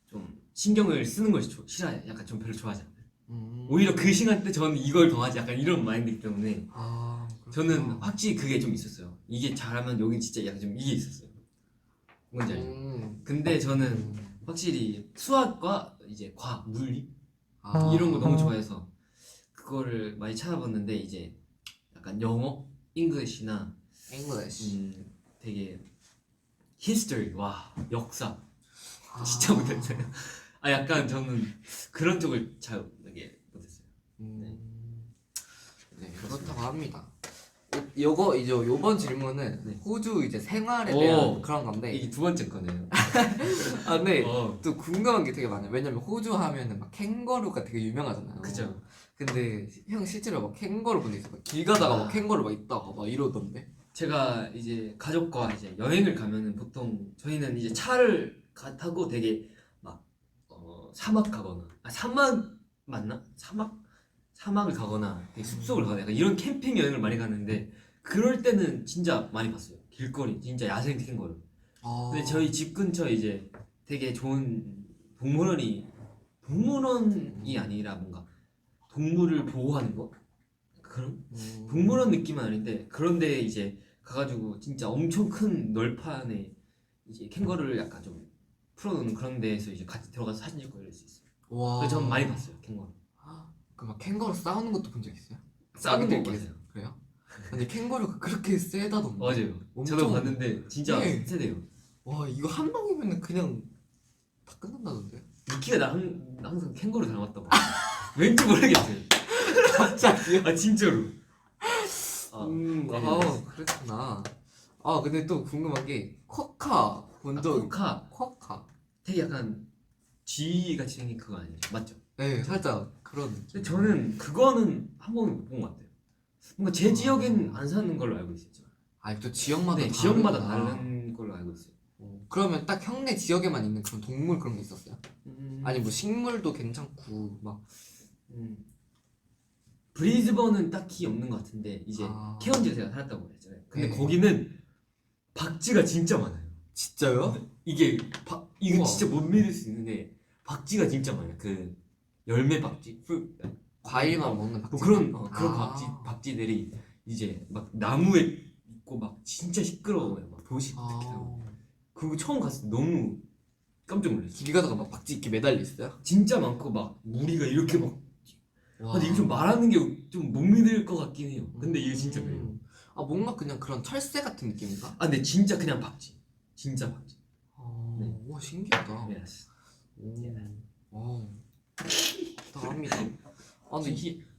좀 신경을 쓰는 걸 싫어해요. 약간 좀 별로 좋아하지 않아요. 오히려 그 시간 때 저는 이걸 더 하지 약간 이런 마인드이기 때문에 저는 확실히 그게 좀 있었어요. 이게 잘하면 여기 진짜 약간 좀 이게 있었어요. 뭔지 알죠? 근데 저는 확실히 수학과 이제 과학, 물리 이런 거 너무 좋아해서 그거를 많이 찾아봤는데 이제 약간 영어, 잉글리시나 English. 되게 history 와 역사 진짜 못했어요. 약간 저는 그런 쪽을 잘 이게 못했어요. 네, 그렇다고 합니다. 요거 이제 요번 질문은 네. 호주 이제 생활에 대한 그런 건데. 이게 두 번째 거네요. 근데 또 궁금한 게 되게 많아요. 왜냐면 호주 하면은 막 캥거루가 되게 유명하잖아요. 그죠. 근데 형 실제로 막 캥거루 본 적 있어요? 길 가다가 막 캥거루 막 있다가 막 이러던데. 제가 이제 가족과 이제 여행을 가면은 보통 저희는 이제 차를 타고 되게 막 사막 가거나 사막 맞나? 사막을 가거나 되게 숲속을 가거나 약간 이런 캠핑 여행을 많이 가는데 그럴 때는 진짜 많이 봤어요. 길거리 진짜 야생 캥거루. 근데 저희 집 근처에 이제 되게 좋은 동물원이 아니라 뭔가 동물을 보호하는 거 그런 동물원 느낌은 아닌데 그런데 이제 가가지고 진짜 엄청 큰 널판에 이제 캥거루를 약간 좀 풀어놓는 그런 데에서 이제 같이 들어가서 사진 찍고 이럴 수 있어요. 와. 그래서 전 많이 봤어요 캥거루. 그막 캥거루 싸우는 것도 본 적 있어요? 싸우는 거 자기들끼리? 봤어요. 그래요? 근데 캥거루가 그렇게 세다던데. 맞아요. 엄청- 저도 봤는데 진짜 네. 세대요. 와 이거 한 방이면 그냥 다 끝난다던데. 미키가 나 항상 캥거루 닮았다고. 왠지 모르겠어요. 갑자기요? 진짜로. 그렇구나. 근데 또 궁금한 게 쿼카 본 적. 쿼카. 되게 약간 G 같이 생긴 그거 아니죠? 맞죠? 네, 살짝 그런. 근데 저는 그거는 한 번도 못 본 것 같아요. 뭔가 제 지역엔 안 사는 걸로 알고 있어요. 또 지역마다 네, 지역마다 다르구나. 다른 걸로 알고 있어요. 그러면 딱 형네 지역에만 있는 그런 동물 그런 게 있었어요? 아니 뭐 식물도 괜찮고 막. 브리즈번은 딱히 없는 것 같은데 이제 케언즈에 제가 살았다고 했잖아요. 근데 네. 거기는 박쥐가 진짜 많아요. 진짜요? 이거 우와. 진짜 못 믿을 수 있는데 박쥐가 진짜 많아요. 그 열매 박쥐, 과일만 먹는 박쥐. 그런 박쥐들이 이제 막 나무에 있고 막 진짜 시끄러워요. 막 도시 특히 그거 처음 갔을 때 너무 깜짝 놀랐어요. 길 가다가 막 박쥐 이렇게 매달려 있어요? 진짜 많고 막 무리가 이렇게 막. 와. 근데 이거 좀 말하는 게 좀 못 믿을 것 같긴 해요. 근데 이게 진짜 그래요. 뭔가 그냥 그런 철새 같은 느낌인가? 근데 진짜 그냥 박쥐. 진짜 박쥐. 네. 와 신기하다. 네. 답합니다.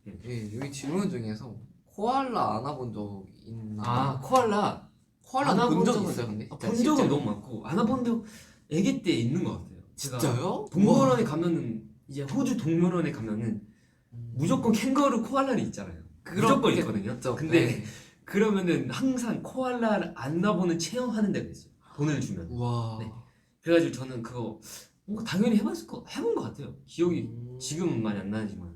근데 여기 질문 중에서 코알라 안아본 적 있나? 코알라 코알라 본 적 적은- 있어요 근데? 본 적은 너무 많고 안아본 적 아기 때 있는 것 같아요. 제가 진짜요? 동물원에 가면은 이제 호주 동물원에 가면은 무조건 캥거루 코알라를 있잖아요. 무조건 있거든요. 있죠. 근데 네. 그러면은 항상 코알라를 안아보는 체험하는 데가 있어요. 돈을 주면. 우와. 네. 그래가지고 저는 그거 뭔가 당연히 해본 것 같아요. 기억이 지금은 많이 안 나지만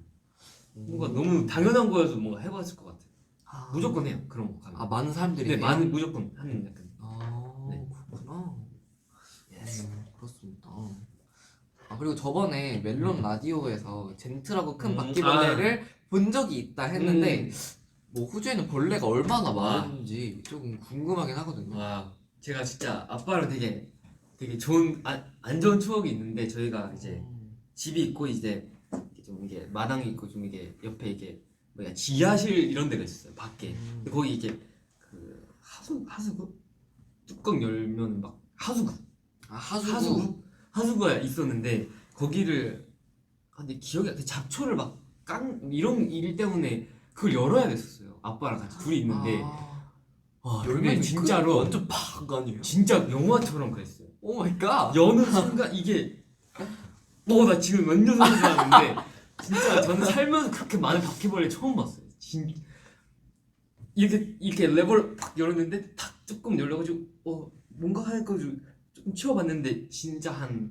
뭔가 너무 당연한 거여서 뭔가 해봤을 것 같아요. 무조건 해요 그런 거 가면. 많은 사람들이 네, 해요? 무조건 하는 약간. 네. 그렇구나. 그렇습니다. 그리고 저번에 멜론 라디오에서 젠틀하고 큰 바퀴벌레를 본 적이 있다 했는데 뭐 호주에는 벌레가 얼마나 많은지 조금 궁금하긴 하거든요. 와, 제가 진짜 아빠랑 되게 좋은 안 좋은 추억이 있는데 저희가 이제 집이 있고 이제 좀 이게 마당이 있고 좀 이게 옆에 이게 뭐야 지하실 이런 데가 있었어요 밖에. 근데 거기 이게 그 하수구 뚜껑 열면 막 하수구 아 하수구. 하수구가 있었는데 거기를 근데 기억이 안 나. 잡초를 막 이런 일 때문에 그걸 열어야 됐었어요. 아빠랑 같이 둘이 있는데 와 근데 열면 진짜로 완전 팍 아니에요? 진짜 영화처럼 그랬어요. 오 마이 갓. 여는 순간 이게 나 지금 완전 소리 나는데 진짜 저는 살면서 그렇게 많은 바퀴벌레 처음 봤어요. 이렇게 레버를 팍 열었는데 탁 조금 열려가지고 뭔가 해가지고 조금 치워봤는데 진짜 한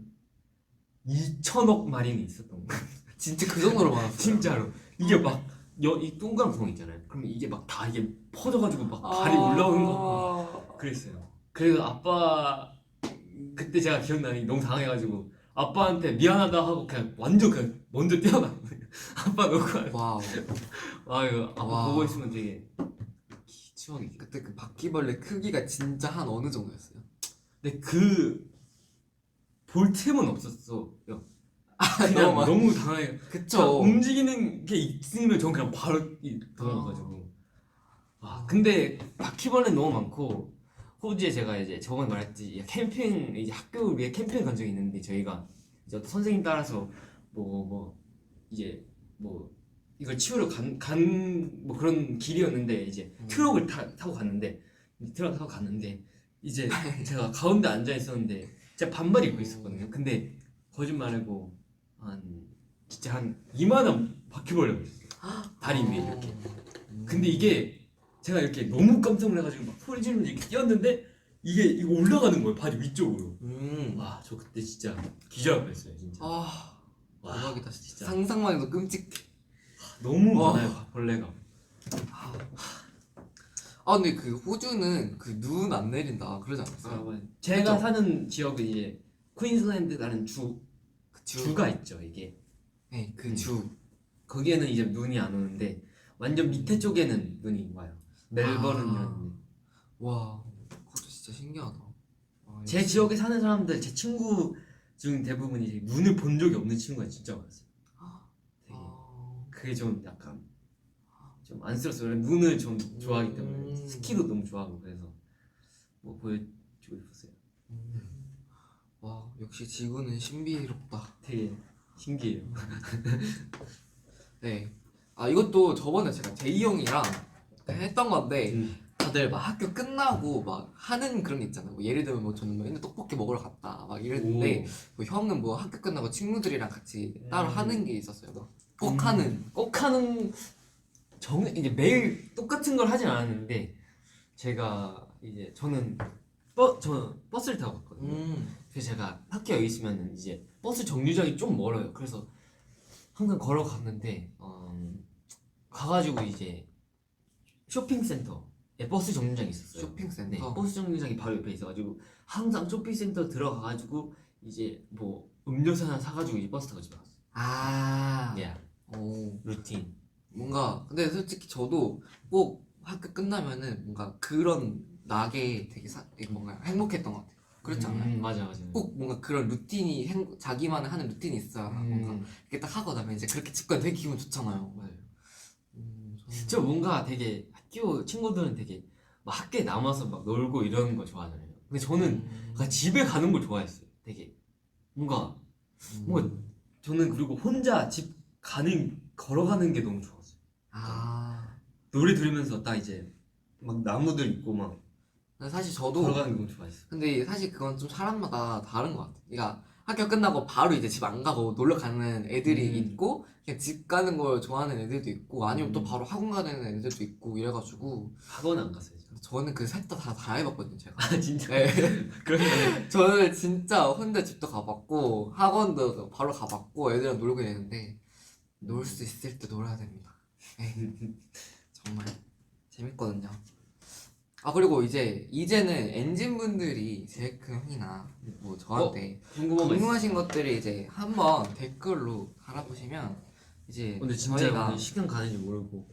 2천억 마리는 있었던 거예요. 진짜 그 정도로 많았어요. 진짜로 이게 막 이 동그란 구멍 있잖아요. 그러면 이게 막 다 이게 퍼져가지고 막 발이 올라오는 거 같고 그랬어요. 그래서 아빠 그때 제가 기억나는 게 너무 당해가지고 아빠한테 미안하다 하고 그냥 완전 그냥 먼저 뛰어갔거든요. 아빠 놓고 와우. 이거 아빠 와. 보고 있으면 되게 추억이지. 그때 그 바퀴벌레 크기가 진짜 한 어느 정도였어요? 근데 볼 틈은 없었어. 그냥 너무 많- 너무 당해. 그쵸. 움직이는 게 있으면 전 그냥 바로 도망가가지고. 와 근데 바퀴벌레는 너무 많고 호주에 제가 이제 저번에 말했지 캠핑 이제 학교 위에 캠핑 간 적이 있는데 저희가 이제 어떤 선생님 따라서 이제 이걸 치우러 간 뭐 그런 길이었는데 이제 트럭을 타고 갔는데 이제 제가 가운데 앉아 있었는데 제가 반팔 입고 있었거든요. 근데 거짓말 말고 진짜 한 이만한 바퀴벌레가 있었어요. 다리 위에 이렇게. 근데 이게 제가 이렇게 너무 깜짝 놀라가지고 막 소리 지르면서 이렇게 뛰었는데 이거 올라가는 거예요. 발이 위쪽으로. 와 저 그때 진짜 기절할 뻔했어요 진짜. 아 와, 대박이다 진짜. 상상만 해도 끔찍해. 너무 와. 많아요 벌레가. 아 근데 그 호주는 그 눈 안 내린다 그러지 않았어요? 제가 그쵸? 사는 지역은 이제 퀸즐랜드라는 주가 있죠 이게. 네, 그 주. 거기에는 이제 눈이 안 오는데 완전 밑에 쪽에는 눈이 와요. 멜버른이라는. 아. 와 그것도 진짜 신기하다. 아, 제 역시. 지역에 사는 사람들 제 친구 중 대부분이 이제 눈을 본 적이 없는 친구가 진짜 많았어요. 되게 아. 그게 좀 약간 좀 안쓰러웠어요. 원래 눈을 좀 좋아하기 때문에 음. 스키도 너무 좋아하고 그래서 뭐 보여주고 싶었어요. 와 역시 지구는 신비롭다. 되게 신기해요. 네. 아 이것도 저번에 제가 제이 형이랑 했던 건데 다들 막 학교 끝나고 막 하는 그런 게 있잖아요. 뭐 예를 들면 뭐 저는 뭐 옛날 떡볶이 먹으러 갔다 막 이랬는데 뭐 형은 뭐 학교 끝나고 친구들이랑 같이 따로 하는 게 있었어요. 꼭 하는. 꼭 하는 이제 매일 똑같은 걸 하진 않았는데 제가 이제 저는 버스를 타고 갔거든요. 그래서 제가 학교에 있으면 이제 버스 정류장이 좀 멀어요. 그래서 항상 걸어갔는데 가가지고 이제 쇼핑센터에 버스 정류장이 있었어요. 쇼핑센터. 네, 버스 정류장이 바로 옆에 있어가지고 항상 쇼핑센터 들어가가지고 이제 뭐 음료수 하나 사가지고 이제 버스 타고 집에 갔어요. 아. 네, 오. 루틴. 뭔가 근데 솔직히 저도 꼭 학교 끝나면은 뭔가 그런 낙에 되게 뭔가 행복했던 것 같아요. 그렇지 않아요? 맞아. 꼭 뭔가 그런 루틴이 자기만의 하는 루틴이 있어야 뭔가 이렇게 딱 하고 나면 이제 그렇게 집 가면 되게 기분 좋잖아요. 맞아요. 저는 저 뭔가 되게 학교 친구들은 되게 막 학교에 남아서 막 놀고 이러는 거 좋아하잖아요. 근데 저는 약간 집에 가는 걸 좋아했어요. 되게 뭔가 저는 그리고 혼자 집 걸어가는 게 너무 좋았어요. 아 노래 들으면서 딱 이제 막 나무들 있고 막 근데 사실 저도 걸어가는 게 너무 좋아했어요. 근데 사실 그건 좀 사람마다 다른 것 같아요. 그러니까 학교 끝나고 바로 이제 집 안 가고 놀러 가는 애들이 있고 그냥 집 가는 걸 좋아하는 애들도 있고 아니면 또 바로 학원 가는 애들도 있고 이래가지고 학원은 안 갔어요. 저는 그 셋 다 해봤거든요 제가. 아 진짜? 네. 그러면 저는 진짜 혼자 집도 가봤고 학원도 바로 가봤고 애들이랑 놀고 있는데 놀 수 있을 때 놀아야 됩니다. 네. 정말 재밌거든요. 아 그리고 이제는 엔진 분들이 제이크 형이나 뭐 저한테 궁금한 거 있어요. 궁금하신 것들이 이제 한번 댓글로 달아보시면 이제 근데 진짜 저희가 오늘 시간 가는지 모르고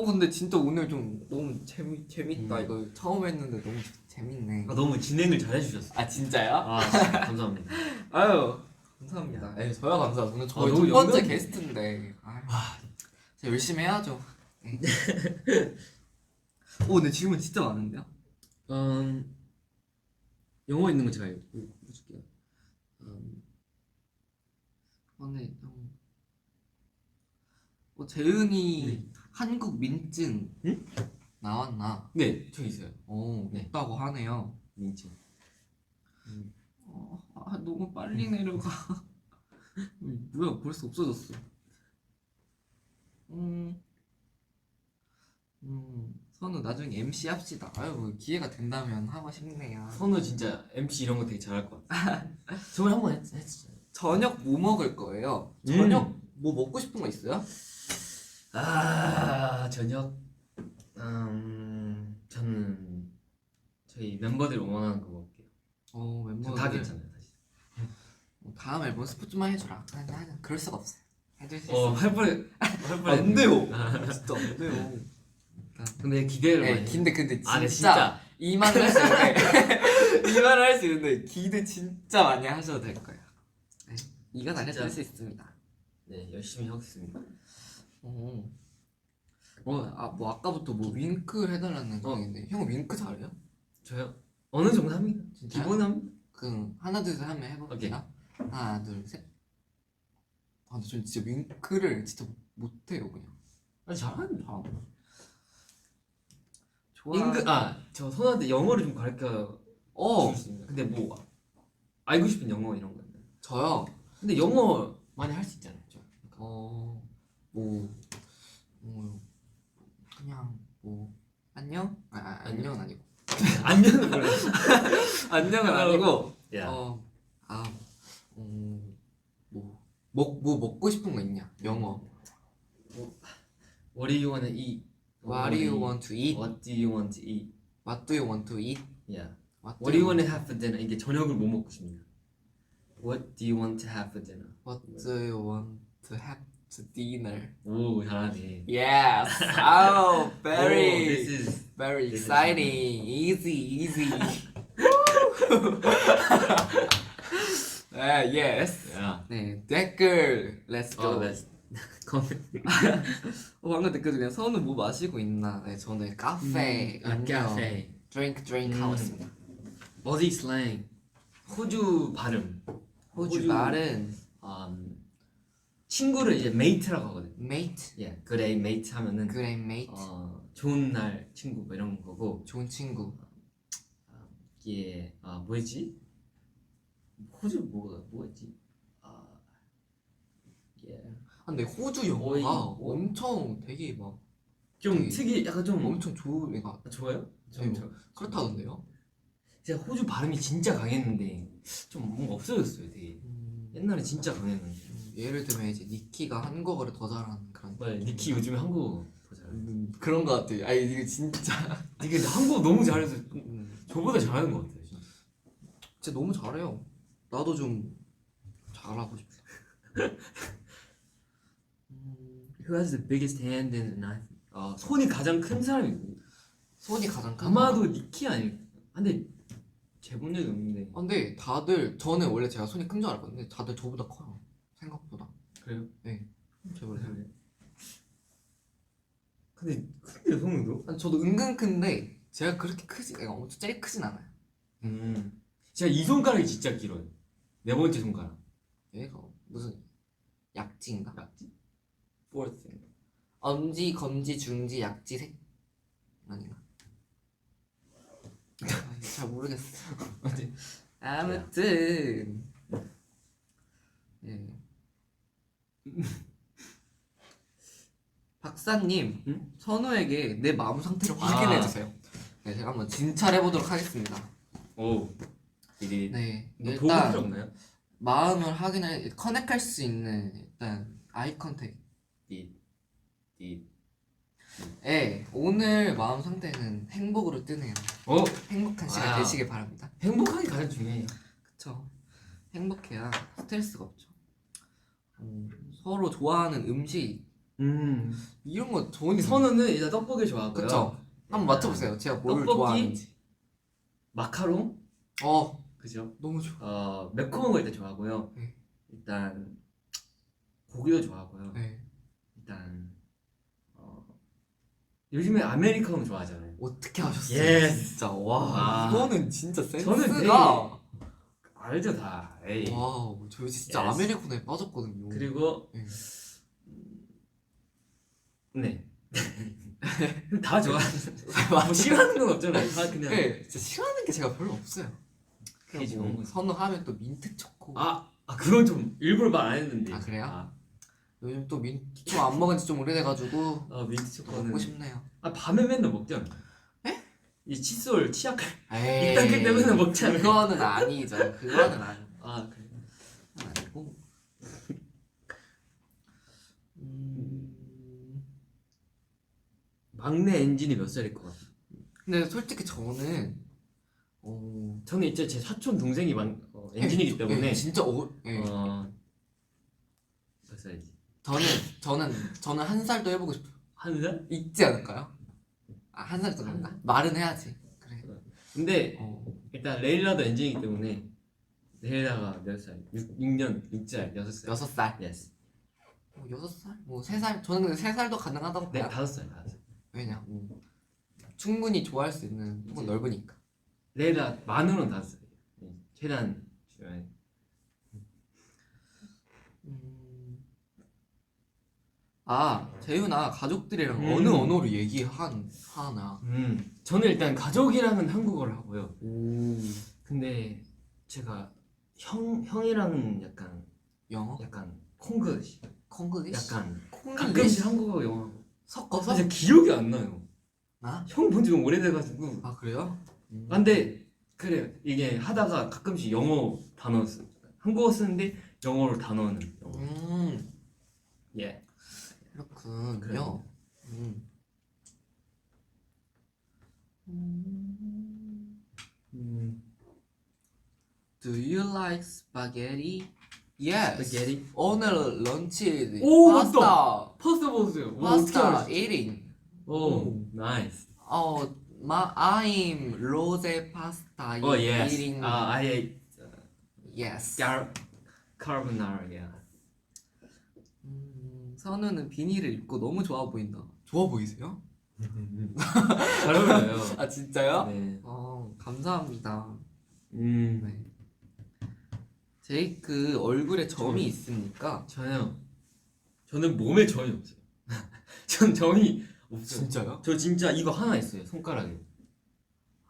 근데 진짜 오늘 좀 너무 재밌다. 이거 처음 했는데 너무 재밌네. 아, 너무 진행을 잘 해주셨어. 아 진짜요? 아 진짜 감사합니다. 아유 감사합니다. 저야 감사합니다. 오늘 저희 너무 첫 번째 영광이네. 게스트인데. 진짜 열심히 해야죠. 네. 근데 질문 진짜 많은데요? 영어 있는 거 제가 읽어줄게요. 근데 재은이 네. 한국 민증 응? 나왔나? 네, 저 있어요. 네. 네. 있다고 하네요. 민증. 너무 빨리 내려가. 뭐야 벌써 없어졌어. 선우 나중에 MC 합시다. 뭐 기회가 된다면 하고 싶네요. 선우 진짜 MC 이런 거 되게 잘할 것 같아. 저번에 한번 했었어요. 저녁 뭐 먹을 거예요? 저녁 뭐 먹고 싶은 거 있어요? 저녁 저는 저희 멤버들이 원하는 거 먹을게요. 멤버들 다 괜찮아요, 사실. 다음 앨범 스포츠만 해주라. 아니, 그럴 수가 없어요. 해줄 수 할 뻔해. 안 돼요. 진짜 안 돼요. 근데 기대를 많이. 근데 진짜, 네, 진짜. 이 말을 할 수 있는데 이 말을 할 수 있는데 기대 진짜 많이 하셔도 될 거예요. 네, 이건 안 해도 수 있습니다. 네, 열심히 하겠습니다. 아까부터 윙크 해달라는 거 있는데 형 윙크 잘해요? 저요? 어느 정도 합니다. 진짜요? 기본 합니다. 그럼 하나 둘 셋 하면 해볼게요. 하나 둘 셋. 근데 전 진짜 윙크를 진짜 못해요 그냥. 아니 잘하는데. 좋아. 저 선우한테 영어를 좀 가르쳐 줄 수 있나요? 근데 뭐 알고 싶은 영어 이런 거 있나요? 저요? 근데 영어 많이 할 수 있잖아요. 그냥 안녕? 안녕은 아니고. 안녕은 몰라. 안녕은 아니고. 야. 뭐 먹고 싶은 거 있냐? 영어. What do you wanna eat? What do you want to eat? What do you want to eat? What do you want to eat? Yeah. What What do you want to have for dinner? 이게 저녁을 뭐 먹고 싶냐? What do you want to have for dinner? What do you want to have to dinner? 오 잘하네. Yes. Oh, This is very exciting. Easy. Yes. yeah. 네, 댓글 Let's go. Let's comment. 방금 댓글 중에 선우 뭐 마시고 있나? 네, 저는 카페, 음료, 카페. drink 하고 있습니다. 어디 슬랭? 호주 발음. 호주 말은 친구를 이제 mate라고 하거든. mate. 예, 그래 mate 하면은 그래 mate. 좋은 날 친구 뭐 이런 거고. 좋은 친구. 이게 뭐였지? 호주 뭐였지? 근데 호주 영어가 엄청 되게 막 좀 되게 특이, 약간 좀 엄청 좋으니까 좋아요? 그렇다던데요? 제가 호주 발음이 진짜 강했는데 좀 뭔가 없어졌어요, 되게. 옛날에 진짜 강했는데. 예를 들면 이제 니키가 한국어를 더 잘하는 그런. 맞아요, 니키 요즘에 한국어 더 잘해. 그런 거 같아. 아니 이거 진짜. 니키 근데 한국어 너무 잘해서 저보다 잘하는 것 같아요, 진짜. 진짜 너무 잘해요. 나도 좀 잘하고 싶어. Who has the biggest hand in the knife? 손이 가장 큰 사람이 손이 가장 큰. 아마도 니키 아닐까? 근데 재본 적이 없는데. 근데 다들 저는 원래 제가 손이 큰 줄 알았거든요. 다들 저보다 커요. 생각보다. 그래요? 네. 제가 근데 성우도? 아니, 저도 은근 큰데 제가 그렇게 엄청 제일 크진 않아요. 제가 이 손가락이 진짜 길어요. 네 번째 손가락. 얘가 무슨 약지인가? 약지? fourth. 엄지, 검지, 중지, 약지, 색 아닌가? 잘 모르겠어. 아무튼 예. 박사님, 응? 선우에게 내 마음 상태를 확인해 주세요. 네, 제가 한번 진찰해 보도록 하겠습니다. 오. 네, 도구 필요 일단 없나요? 마음을 확인할 커넥할 수 있는 일단 아이 컨택. 오늘 마음 상태는 행복으로 뜨네요. 행복한 시간 와우. 되시길 바랍니다. 행복하게 가장 중요해요. 그쵸? 행복해야 스트레스가 없죠. 서로 좋아하는 음식 이런 거 좋은 선우는 일단 떡볶이 좋아하고요. 그쵸? 한번 맞춰보세요. 제가 뭘 떡볶이? 좋아하는지. 마카롱? 그죠? 너무 좋아. 매콤한 거 일단 좋아하고요. 네. 일단 고기도 좋아하고요. 네. 일단 요즘에 아메리카노 좋아하잖아요. 어떻게 하셨어요? 예스. 진짜 와 이거는 진짜 저는 센스가. 알죠 다. 에이. 와우 저 진짜 예스. 아메리카노에 빠졌거든요. 그리고 네. 네. 다 좋아하는. 뭐 싫어하는 건 없잖아요. 다 그냥. 네, 진짜 싫어하는 게 제가 별로 없어요. 그게 그냥 좋은 뭐 거지. 선호하면 또 민트 초코. 그건 좀 일부러 말 안 했는데. 아, 그래요? 요즘 또 민트 좀 안 먹은 지 좀 오래돼가지고 민트 초코는 먹고 싶네요. 밤에 맨날 먹잖아. 에? 이 칫솔 치약 에이, 이딴 게 때문에 먹잖아요. 그거는 아니죠. 그거는 아니. 그래. 아니고. 막내 엔진이 몇 살일 것 같아? 근데 솔직히 저는 저는 이제 제 사촌 동생이 엔진이기 때문에 진짜 몇 살이지? 저는 한 살도 해보고 싶어요. 한 살? 있지 않을까요? 한 살 정도인가? 말은 해야지. 그래. 근데 일단 레일라도 엔진이기 때문에 레일라가 몇 살? 6년 6살 6살 6살. 예스. 6살? 뭐 3살? 저는 근데 3살도 가능하다고 네 봐요. 5살. 왜냐? 충분히 좋아할 수 있는 폭은 넓으니까. 레일라 만으로는 5살이에요. 최대한 좋아해. 재윤아 가족들이랑 어느 언어로 얘기하나? 저는 일단 가족이랑은 한국어를 하고요. 오. 근데 제가 형이랑은 영어? 약간 콩글리시. 콩글리시? 약간 콩글리시? 가끔씩 한국어 영어 섞어서? 진짜 기억이 안 나요. 아? 형 본 지 너무 오래돼가지고. 그래요? 근데 그래 이게 하다가 가끔씩 영어 단어 한국어 쓰는데 영어로 단어는 영어. 예. 그렇군요. 그래요. Do you like spaghetti? Yes. 스파게티? 오늘 런치 오, 파스타. 파스타 먹었어요. 파스타 eating. 나이스. I'm rose pasta yes. eating. I ate Yes. carbonara. Yeah. 선우는 비니를 입고 너무 좋아 보인다. 좋아 보이세요? 잘 어울려요. 진짜요? 네. 감사합니다. 네. 제이크 얼굴에 점이 있습니까? 저는 몸에 점이 없어요. 전 점이 없어요. 진짜요? 저 진짜 이거 하나 있어요. 손가락에.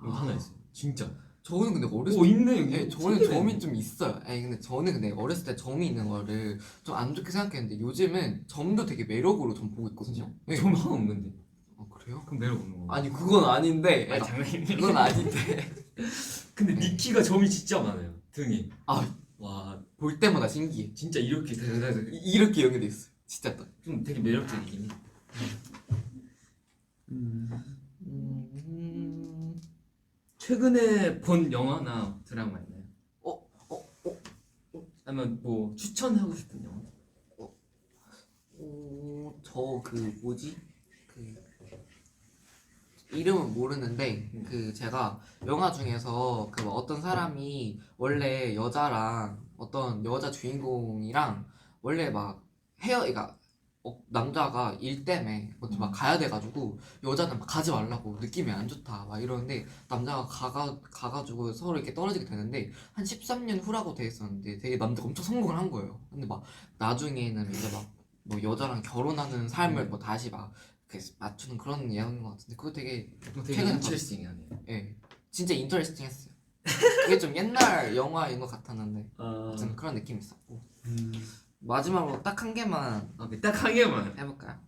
이거 하나 있어요. 진짜. 저는 근데 어렸을 때 있네 여기. 네, 저는 점이 좀 있어요. 근데 저는 근데 어렸을 때 점이 있는 거를 좀 안 좋게 생각했는데 요즘은 점도 되게 매력으로 좀 보고 있거든요. 네. 점 하나 없는데. 그래요? 그럼 매력 없는 거. 아니 그건 아닌데. 장난이네. 그건 아닌데. 근데 니키가 점이 진짜 많아요. 등에. 와, 볼 때마다 신기해. 진짜 이렇게 대단해서 이렇게 연결돼 있어요. 진짜 딱. 좀 되게 매력적이긴 해. 최근에 본 영화나 드라마 있나요? 아니면 뭐 추천하고 싶은 영화? 저 뭐지? 이름은 모르는데 제가 영화 중에서 어떤 사람이 원래 여자랑 어떤 여자 주인공이랑 원래 막 그러니까 남자가 일 때문에 어디 막 가야 돼가지고 여자는 막 가지 말라고 느낌이 안 좋다 막 이러는데 남자가 가가지고 서로 이렇게 떨어지게 되는데 한 13년 후라고 돼 있었는데 되게 남자가 엄청 성공을 한 거예요. 근데 막 나중에는 이제 막 뭐 여자랑 결혼하는 삶을 뭐 다시 막 이렇게 맞추는 그런 내용인 것 같은데 그거 되게 최근에 인트레스팅하네요. 예, 진짜 인터레스팅했어요. 그게 좀 옛날 영화인 것 같았는데 아무튼 그런 느낌이 있었고 마지막으로 딱 한 개만 딱 한 개만 해볼까요?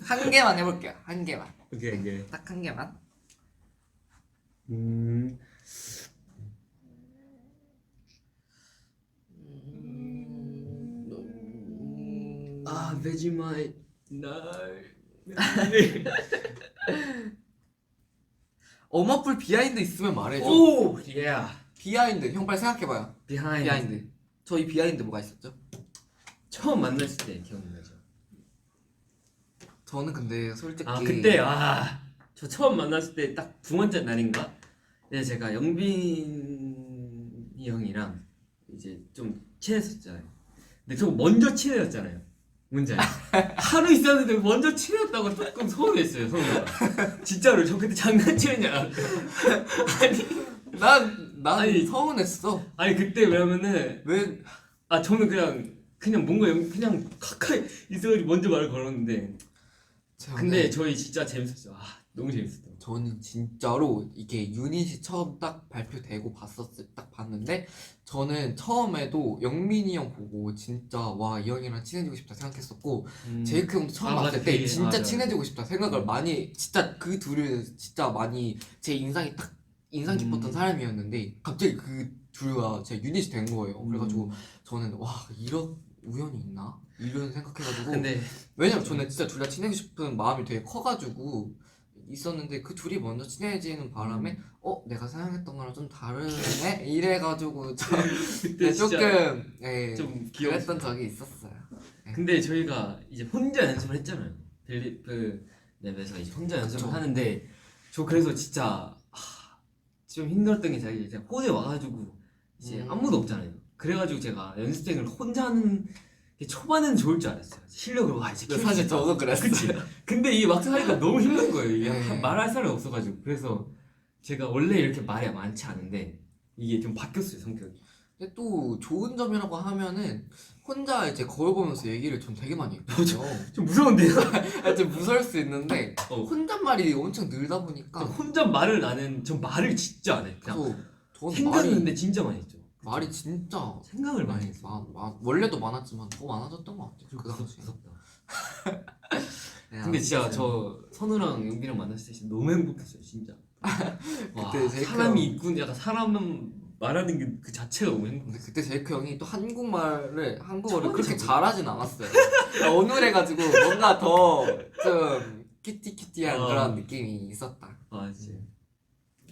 한 개만 해볼게요. 한 개만. 오케이. 딱 한 개만. 베지마이 날. 어머풀 비하인드 있으면 말해줘. 오, 예. 비하인드 형 빨리 생각해봐요. 비하인드. 저희 비하인드 뭐가 있었죠? 처음 만났을 때 기억나죠? 저는 근데 솔직히 그때 저 처음 만났을 때 딱 두 번째 날인가? 네, 제가 영빈이 형이랑 이제 좀 친했었잖아요. 근데 저 먼저 친해졌잖아요. 뭔지 알죠? 하루 있었는데 먼저 친해졌다고 조금 서운했어요. 서운해가. 진짜로 저 그때 장난치느냐? 난 아니, 서운했어. 아니 그때 왜냐면은 왜 저는 그냥 뭔가 그냥 가까이 있어가지고 먼저 말을 걸었는데 근데 저희 진짜 재밌었어요. 너무 재밌었어. 저는 진짜로 이게 유닛이 처음 딱 발표되고 딱 봤는데 저는 처음에도 영민이 형 보고 진짜 와 이 형이랑 친해지고 싶다 생각했었고 제이크 형도 처음 봤을 맞아, 때 진짜 맞아. 친해지고 싶다 생각을 많이 진짜 그 둘을 진짜 많이 제 인상이 딱 인상 깊었던 사람이었는데 갑자기 그 둘과 제 유닛이 된 거예요. 그래가지고 저는 와 이런 우연이 있나? 이런 생각해가지고 근데 왜냐면 저는 진짜 둘 다 친해지고 싶은 마음이 되게 커가지고 있었는데 그 둘이 먼저 친해지는 바람에 내가 생각했던 거랑 좀 다르네? 이래가지고 좀 그때 진짜 조금 좀 그랬던 귀여웠어요. 적이 있었어요. 근데 저희가 이제 혼자 연습을 했잖아요. 그 랩에서 이제 혼자 연습을 그쵸. 하는데 저 그래서 진짜 좀 힘들었던 게 제가 호주에 와가지고 이제 아무도 없잖아요. 그래가지고 제가 연습생을 혼자 하는 게 초반에는 좋을 줄 알았어요. 실력으로 이제 근데 사실 저도 그랬어요. 그치? 근데 이게 막상 하니까 너무 힘든 거예요. 이게 네. 말할 사람이 없어가지고 그래서 제가 원래 이렇게 말이 많지 않은데 이게 좀 바뀌었어요 성격이. 근데 또 좋은 점이라고 하면은 혼자 이제 거울 보면서 얘기를 전 되게 많이 했거든요. 좀 무서운데요? 좀 무서울 수 있는데 혼잣말이 엄청 늘다 보니까 혼자 말을 나는 전 말을 진짜 안 해. 그냥 그래서 저는 생각했는데 진짜 많이 했죠. 말이 진짜 생각을 많이 했어. 원래도 많았지만 더 많아졌던 것 같아요. 그 당시에. 무섭다. 네, 근데 진짜 아무튼. 저 선우랑 용빈이랑 만났을 때 진짜 너무 행복했어요 진짜. 와, 그때 제이크 사람이 형- 있군 약간 사람 말하는 게 그 자체가 너무 행복해. 근데 그때 제이크 형이 또 한국어를 처음에 그렇게 잘 잘하진 않았어요. 어눌해가지고 뭔가 더 좀 큐티큐티한 그런 느낌이 있었다. 진짜.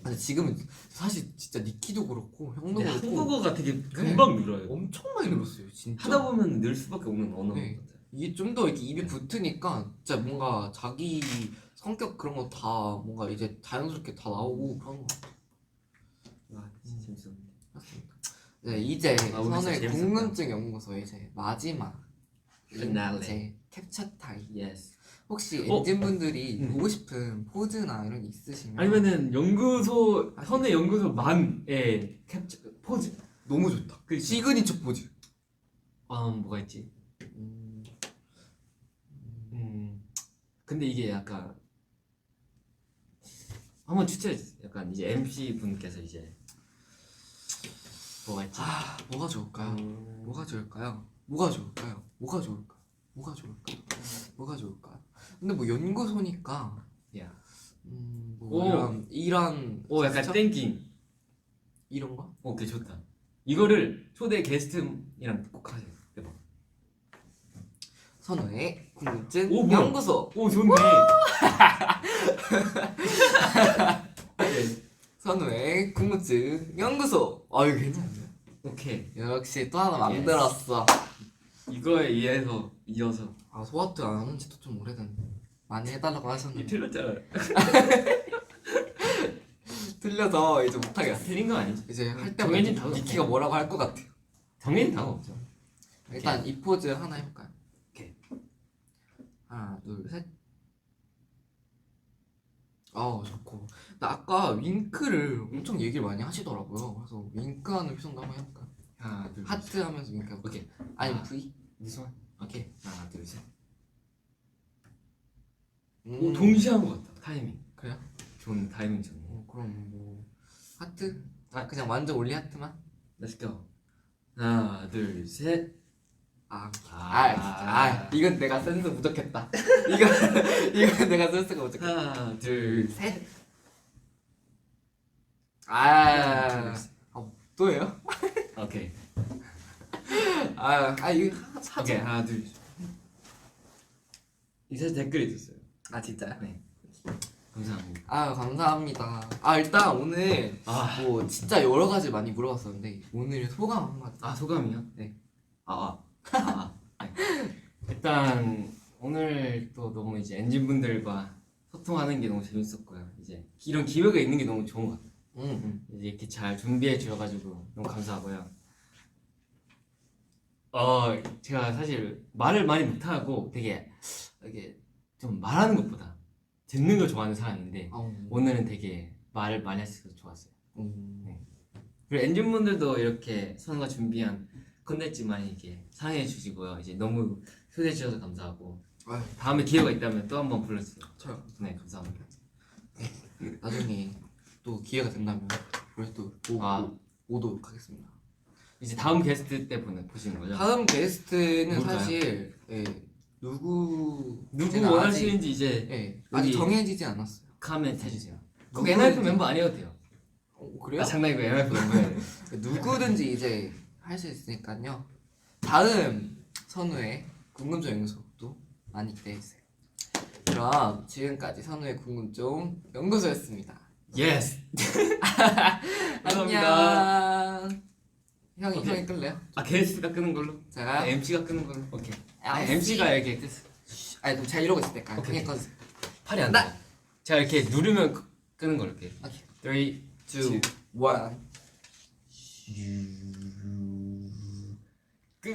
근데 지금은 사실 진짜 니키도 그렇고 형도 근데 그렇고 한국어가 되게 금방 늘어요. 엄청 많이 늘었어요. 진짜. 하다 보면 늘 수밖에 없는 언어. 네. 이게 좀 더 이렇게 입에 붙으니까 진짜 뭔가 자기 성격 그런 거 다 뭔가 이제 자연스럽게 다 나오고 그런 거 같아요. 진짜 재밌었는데. 맞습니다. 네, 이제 우리 진짜 선의 재밌었다. 궁금증 연구소 이제 마지막 피날레. 이제 캡처 타임. 예스. 혹시 엔진분들이 음. 보고 싶은 포즈나 이런 게 있으시면 아니면은 연구소 선의 연구소만의 캡처 포즈. 너무 좋다. 그 시그니처 포즈. 뭐가 있지? 근데 이게 약간 한번 추천해 주세요. 약간 이제 MC 분께서 이제 뭐가 있지? 뭐가 좋을까요? 뭐가 좋을까요? 뭐가 좋을까요? 뭐가 좋을까요? 뭐가 좋을까요? 뭐가 좋을까요? 근데 뭐 연구소니까 야. 뭐 이런 약간 제스처? 땡킹. 이런 거? 오케이 좋다. 이거를 초대 게스트이랑 꼭 하세요. 대박. 선우의 궁금증 오, 뭐야? 연구소. 오 좋네. 선우의 궁금증 연구소. 이거 괜찮네. 오케이. 역시 또 하나 예스. 만들었어. 이거에 이어서 소아트 안 한 지도 좀 오래됐네. 많이 해달라고 이 하셨는데 틀렸잖아. 틀려서 이제 못하겠어. 틀린 거 아니지? 이제 할 정해진 때마다 답은 니키가 뭐라고 할 것 같아요. 정해진 답은 없죠. 일단 이 포즈 하나 해볼까요? 오케이. 하나 둘 셋. 좋고. 나 아까 윙크를 엄청 얘기를 많이 하시더라고요. 그래서 윙크하는 표정도 한번 해볼까요? 하나 둘 하트 하면서 윙크 해볼까요? 오케이. 아니면 V? 무슨 말? 오케이. 하나 둘 셋. 음, 동시에 한 것 같다. 타이밍. 그래요? 좋은 타이밍 좋네. 그럼 뭐 하트? 그냥 완전 올리 하트만? Let's go. 하나 둘 셋. 이건 내가 센스 부족했다. 이건 내가 센스가 부족했다. 하나 둘 셋. 셋. 또예요? 오케이. 이거 오케이 하나 둘. 이제 댓글이 있었어요. 진짜요? 네. 감사합니다. 감사합니다. 일단 오늘 뭐 진짜 여러 가지 많이 물어봤었는데 오늘 소감 한마디. 소감이요? 네. 네. 일단 오늘 또 너무 이제 엔진 분들과 소통하는 게 너무 재밌었고요. 이제 이런 기회가 있는 게 너무 좋은 것 같아요. 이제 이렇게 잘 준비해 주셔가지고 너무 감사하고요. 제가 사실 말을 많이 못하고 되게 이게 좀 말하는 것보다 듣는 걸 좋아하는 사람인데 오늘은 되게 말을 많이 할 수 있어서 좋았어요. 네. 그리고 엔진분들도 이렇게 선우가 준비한 컨텐츠 많이 이렇게 사랑해 주시고요. 이제 너무 초대해 주셔서 감사하고 아유, 다음에 기회가 있다면 또 한번 불러주세요. 저요. 네, 감사합니다. 나중에 또 기회가 된다면 우리 또 오도록 하겠습니다. 이제 다음 게스트 때 보시는 거죠? 다음 게스트는 누굴까요? 사실 누구 원하시는지 이제 아직 여기 정해지지 않았어요. 카멘트 해주세요. 꼭 누구든지. NF 멤버 아니어도 돼요. 그래요? 장난이고 NF 멤버예요. 누구든지 이제 할 수 있으니까요. 다음 선우의 궁금증 연구소도 많이 기대해 주세요. 그럼 지금까지 선우의 궁금증 연구소였습니다. 예스. 감사합니다. 안녕. 오케이. 형이 끌래요? 게스트가 끄는 걸로? 제가 MC가 끄는 걸로? 오케이. MC. MC가 이렇게 아니 그럼 제가 이러고 있을 때까 오케이. 형이 꺼주세요. 팔이 안 돼. 제가 이렇게 누르면 끄는 걸로 이렇게. 오케이. 3, 2, 2, 1. 끝.